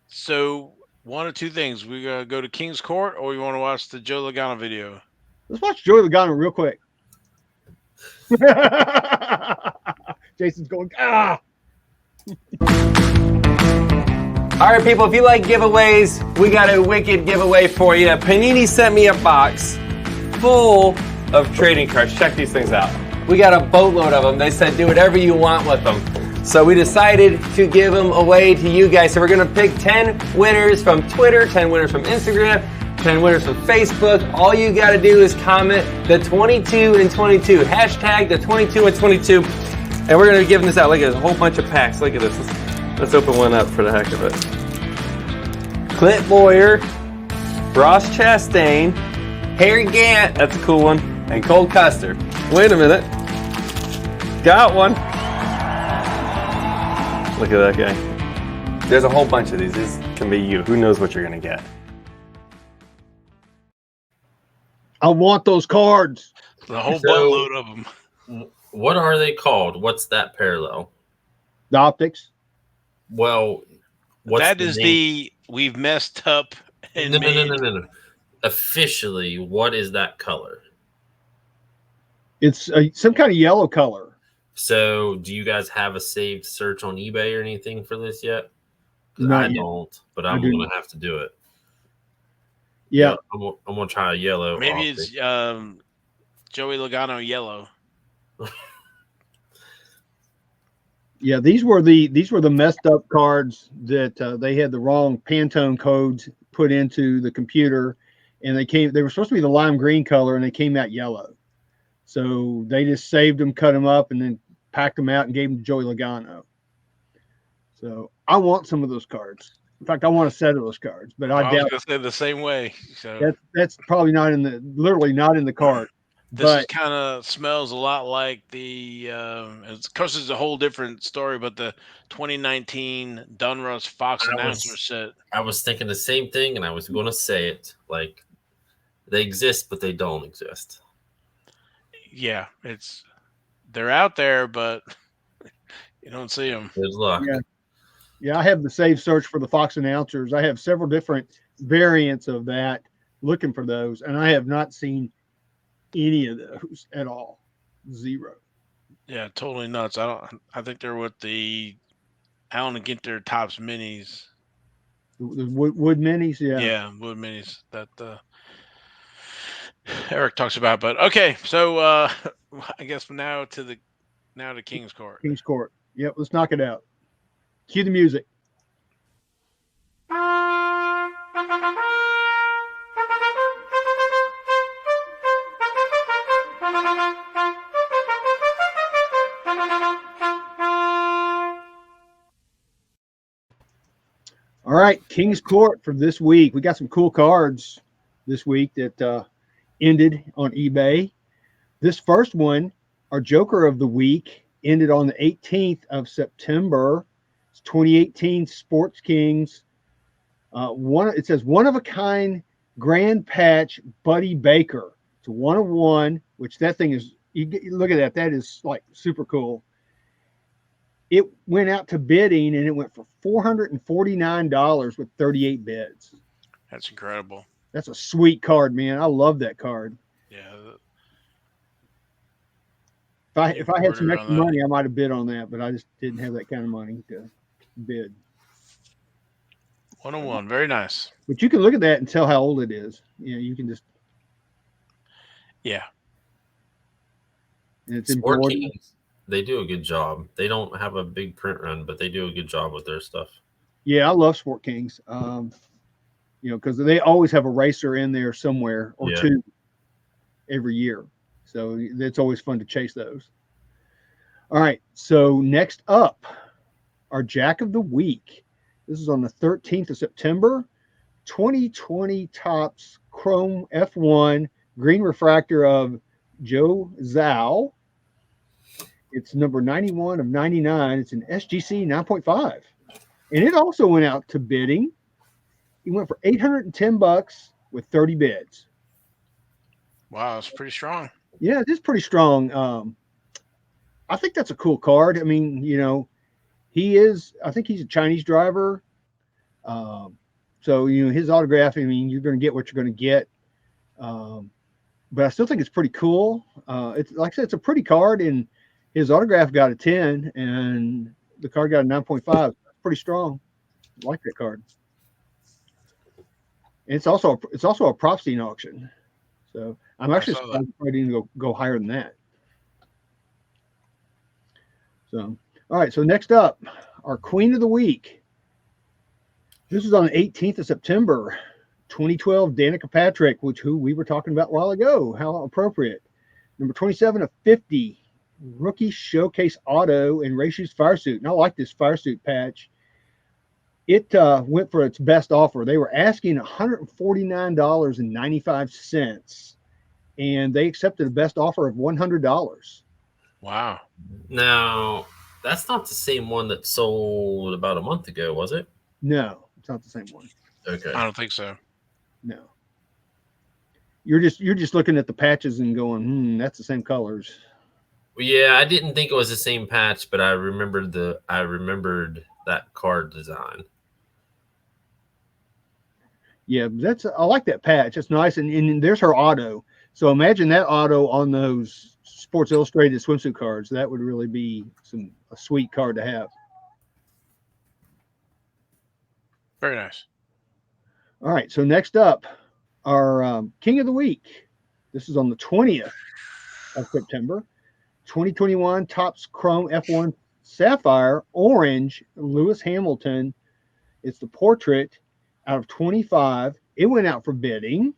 So one of two things: we gotta go to King's Court, or we want to watch the Joe Logano video. Let's watch Joey Logano real quick. Jason's going, ah. All right, people, if you like giveaways, we got a wicked giveaway for you. Panini sent me a box full of trading cards. Check these things out. We got a boatload of them. They said do whatever you want with them. So we decided to give them away to you guys. So we're going to pick 10 winners from Twitter, 10 winners from Instagram, 10 winners from Facebook. All you got to do is comment the 22 and 22. Hashtag the 22 and 22. And we're going to be giving this out. Look at a whole bunch of packs. Look at this. Let's open one up for the heck of it. Clint Boyer, Ross Chastain, Harry Gant, that's a cool one, and Cole Custer. Wait a minute. Got one. Look at that guy. There's a whole bunch of these. This can be you. Who knows what you're going to get? I want those cards. The whole buttload of them. What are they called? What's that parallel? The optics. Well, that is we've messed up. And No. Officially, what is that color? It's some kind of yellow color. So, do you guys have a saved search on eBay or anything for this yet? Not I yet. Don't, but I'm going to have to do it. Yeah. I'm going to try a yellow. Maybe it's Joey Logano yellow. Yeah, these were the messed up cards that they had the wrong Pantone codes put into the computer, and they were supposed to be the lime green color, and they came out yellow. So they just saved them, cut them up, and then packed them out and gave them to Joey Logano. So I want some of those cards. In fact, I want a set of those cards, but I doubt was going to say the same way. So that's probably literally not in the card. This kind of smells a lot like the. Of course, it's a whole different story, but the 2019 Donruss Fox announcer set. I was thinking the same thing, and I was going to say it. Like, they exist, but they don't exist. Yeah, they're out there, but you don't see them. Good luck. Yeah, I have the save search for the Fox announcers. I have several different variants of that, looking for those, and I have not seen any of those at all. Zero. Yeah, totally nuts. I think they're with the Allen and Ginter Tops Minis. The wood minis, yeah. Yeah, wood minis that Eric talks about. But okay, so I guess now to King's Court. King's Court. Yep, let's knock it out. Cue the music. All right, King's Court for this week. We got some cool cards this week that ended on eBay. This first one, our Joker of the week, ended on the 18th of September. It's 2018 Sports Kings. It says one of a kind grand patch Buddy Baker. It's a 1 of 1, which that thing is. You look at that. That is like super cool. It went out to bidding and it went for $449 with 38 bids. That's incredible. That's a sweet card, man. I love that card. Yeah. If I had some extra money, I might have bid on that, but I just didn't have that kind of money to bid. 101, very nice. But you can look at that and tell how old it is. You know, you can just. Yeah. And it's Sport embroidered. Kings, they do a good job. They don't have a big print run, but they do a good job with their stuff. Yeah, I love Sport Kings. Because they always have a racer in there somewhere or two every year. So it's always fun to chase those. All right. So next up, our Jack of the Week. This is on the 13th of September. 2020 Topps Chrome F1 green refractor of Joe Zhao. It's number 91 of 99. It's an SGC 9.5. And it also went out to bidding. It went for $810 with 30 bids. Wow, that's pretty strong. Yeah, it is pretty strong. I think that's a cool card. I mean, I think he's a Chinese driver. So, his autograph, I mean, you're going to get what you're going to get. But I still think it's pretty cool. It's like I said, it's a pretty card, and his autograph got a 10, and the card got a 9.5. Pretty strong. I like that card. And it's also a prop scene auction. So I'm actually surprised I didn't go higher than that. So, all right. So next up, our Queen of the Week. This is on the 18th of September, 2012, Danica Patrick, who we were talking about a while ago. How appropriate. Number 27 of 50, rookie showcase auto in Ray Shoes Fire Suit. And I like this Fire Suit patch. It went for its best offer. They were asking $149.95, and they accepted a best offer of $100. Wow. Now, that's not the same one that sold about a month ago, was it? No, it's not the same one. Okay. I don't think so. No. You're just looking at the patches and going, that's the same colors. Well, yeah, I didn't think it was the same patch, but I remembered that card design. Yeah, I like that patch. It's nice, and there's her auto. So imagine that auto on those Sports Illustrated swimsuit cards. That would really be a sweet card to have. Very nice. All right, so next up, our King of the Week. This is on the 20th of September, 2021 Topps Chrome F1 Sapphire Orange Lewis Hamilton. It's the portrait out of 25. It went out for bidding,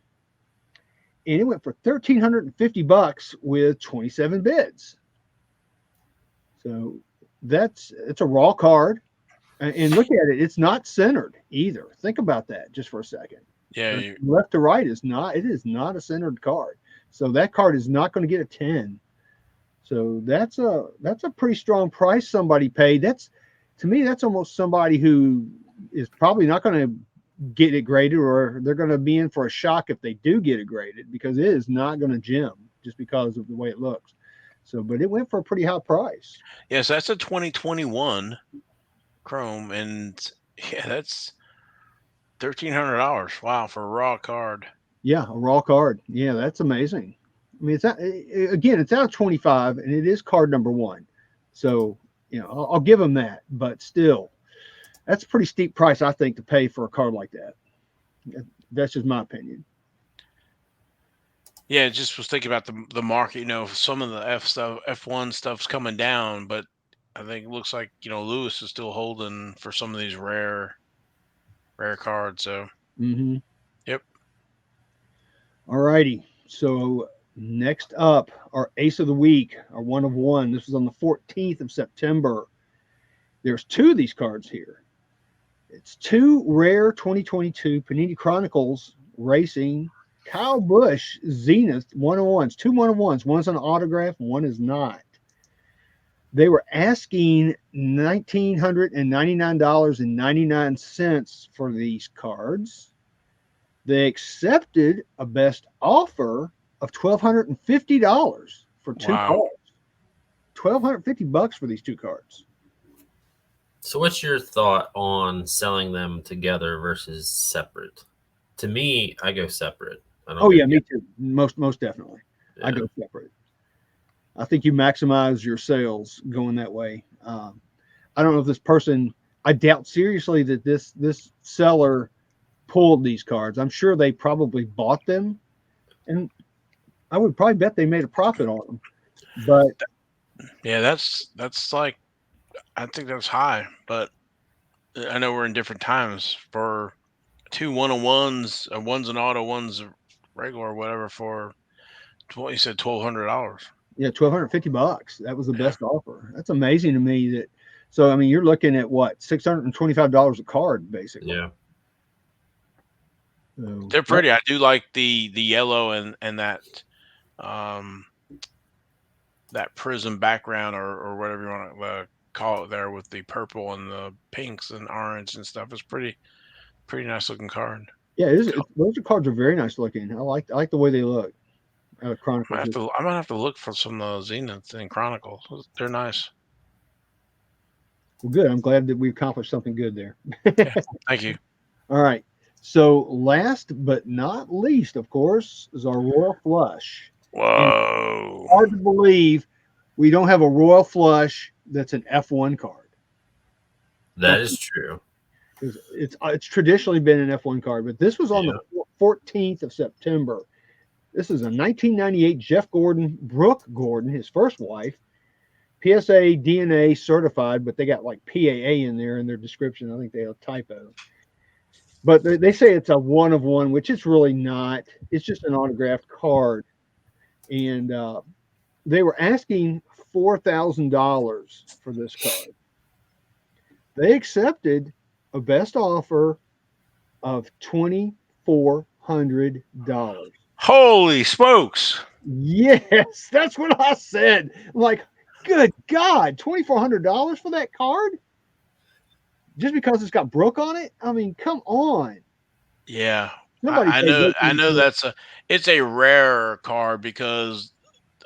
and it went for $1,350 with 27 bids. So it's a raw card. And look at it; it's not centered either. Think about that just for a second. Yeah, left to right is not. It is not a centered card. So that card is not going to get a 10. So that's a pretty strong price somebody paid. To me, that's almost somebody who is probably not going to get it graded, or they're going to be in for a shock if they do get it graded, because it is not going to gem just because of the way it looks. So, but it went for a pretty high price. Yes, that's a 2021 Chrome, and yeah, that's $1,300. Wow, for a raw card. Yeah, a raw card. Yeah, that's amazing. I mean, it's out of 25, and it is card number 1. So, I'll give them that. But still, that's a pretty steep price, I think, to pay for a card like that. That's just my opinion. Yeah, just was thinking about the market. Some of the F1 stuff's coming down, but I think it looks like Lewis is still holding for some of these rare cards. So, Mm-hmm. yep. All righty. So next up, our Ace of the Week, our 1 of 1. This was on the 14th of September. There's 2 of these cards here. It's 2 rare 2022 Panini Chronicles Racing Kyle Busch Zenith 101s. 2 101s. One's an autograph, one is not. They were asking $1,999.99 for these cards. They accepted a best offer of $1,250 for 2 Wow. cards. $1,250 for these 2 cards. So what's your thought on selling them together versus separate? To me, I go separate. Me too. Most definitely. Yeah. I go separate. I think you maximize your sales going that way. I don't know if this person, I doubt seriously that this seller pulled these cards. I'm sure they probably bought them, and I would probably bet they made a profit on them. But yeah, that's like, I think that's high, but I know we're in different times. For 2 101s, one's an auto, one's a regular or whatever, for you said $1,200. yeah, $1,250. That was the best offer. That's amazing to me. So I mean, you're looking at what, $625 a card, basically. Yeah. So, They're pretty. I do like the yellow and that that Prizm background, or whatever you want to call it there, with the purple and the pinks and orange and stuff. It's pretty nice looking card. Yeah, those cards are very nice looking. I like the way they look. Chronicles. I'm gonna have to look for some of those Zeniths and Chronicles. They're nice. Well, good. I'm glad that we accomplished something good there. Yeah, thank you. All right. So last but not least, of course, is our Royal Flush. Whoa! And hard to believe we don't have a Royal Flush that's an F1 card. That is true. It's traditionally been an F1 card, but this was on the 14th of September. This is a 1998 Jeff Gordon, Brooke Gordon, his first wife, PSA DNA certified, but they got like PAA in there in their description. I think they have a typo. But they say it's a 1 of 1, which it's really not. It's just an autographed card. And they were asking $4,000 for this card. They accepted a best offer of $2,400. Holy smokes! Yes, that's what I said. I'm like, good God, $2,400 for that card? Just because it's got Brooke on it? I mean, come on. Yeah, I know. It's a rare card because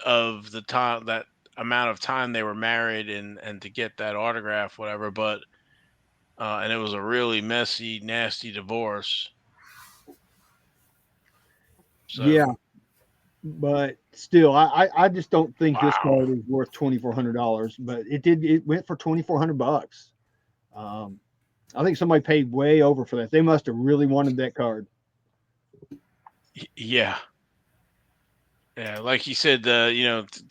of the time, that amount of time they were married, and to get that autograph, whatever. But and it was a really messy, nasty divorce. So, yeah, but still, I just don't think this card is worth $2,400. But it went for $2,400. I think somebody paid way over for that. They must have really wanted that card. Yeah, like you said,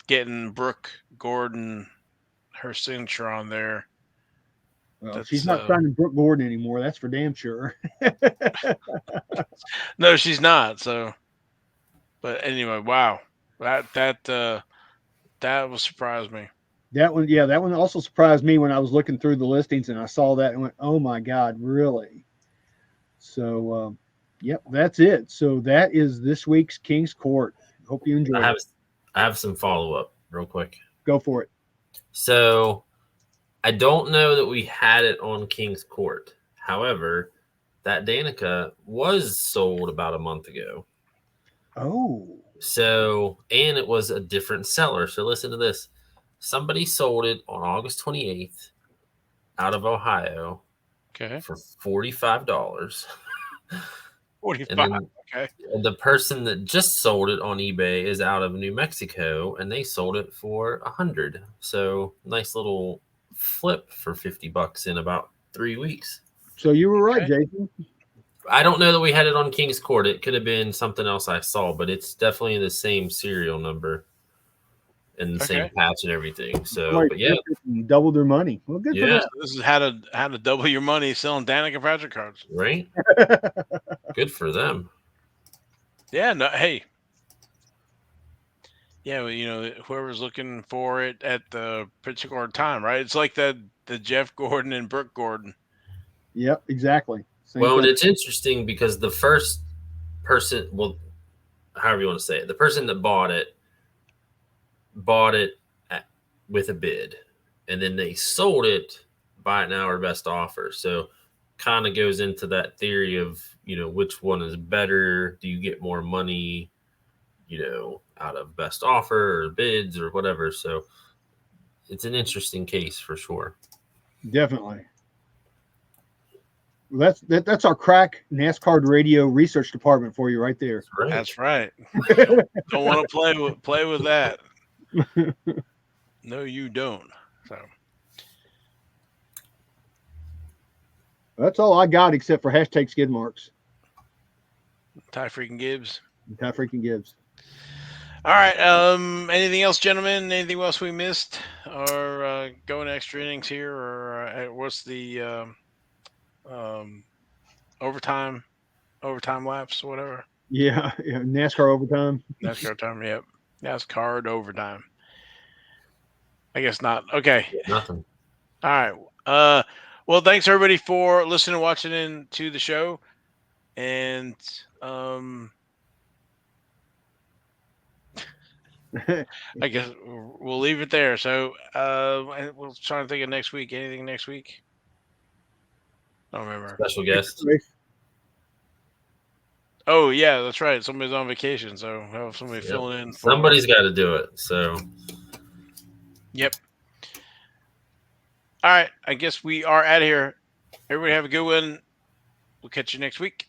getting Brooke Gordon, her signature on there. Well, she's not signing Brooke Gordon anymore. That's for damn sure. No, she's not. So, but anyway, wow, that will surprise me. That one also surprised me when I was looking through the listings and I saw that and went, "Oh my God, really?" So, yep, that's it. So that is this week's King's Court. Hope you enjoyed it. I have some follow up real quick. Go for it. So I don't know that we had it on King's Court. However, that Danica was sold about a month ago. Oh. So, and it was a different seller. So listen to this. Somebody sold it on August 28th out of Ohio for $45. And 45. then Okay. the person that just sold it on eBay is out of New Mexico, and they sold it for $100. So nice little flip for $50 in about 3 weeks. So you were right, Okay. Jason. I don't know that we had it on King's Court. It could have been something else I saw, but it's definitely the same serial number and the same Okay. patch and everything. So, Somebody but yeah, flipped it and doubled their money. Well, good yeah, This is how to double your money selling Danica Patrick cards. right. for them. Good for them. Yeah. No. Hey. Yeah. Well, whoever's looking for it at the particular time, right? It's like the Jeff Gordon and Brooke Gordon. Yep, exactly. Same Well, and thing. it's interesting because the first person, well, however you want to say it, the person that bought it with a bid, and then they sold it buy it now or best offer. So kind of goes into that theory of, which one is better. Do you get more money, out of best offer or bids or whatever? So it's an interesting case for sure. Definitely. Well, that's our crack NasCard radio research department for you right there. Right. That's right. Don't want to play with that. No, you don't. So That's all I got except for hashtag skid marks. Ty freaking Gibbs. Ty freaking Gibbs. All right. Anything else, gentlemen? Anything else we missed, or going extra innings here, or what's the overtime laps, whatever? Yeah, NASCAR overtime. NASCAR time. Yep. NASCAR overtime. I guess not. Okay. Nothing. All right. Well, thanks everybody for listening and watching into the show, and I guess we'll leave it there. So we'll try to think of next week. Anything next week? I don't remember. Special guest. Oh yeah, that's right. Somebody's on vacation, so we'll have somebody filling in. Somebody's got to do it. So. Yep. All right. I guess we are out of here. Everybody have a good one. We'll catch you next week.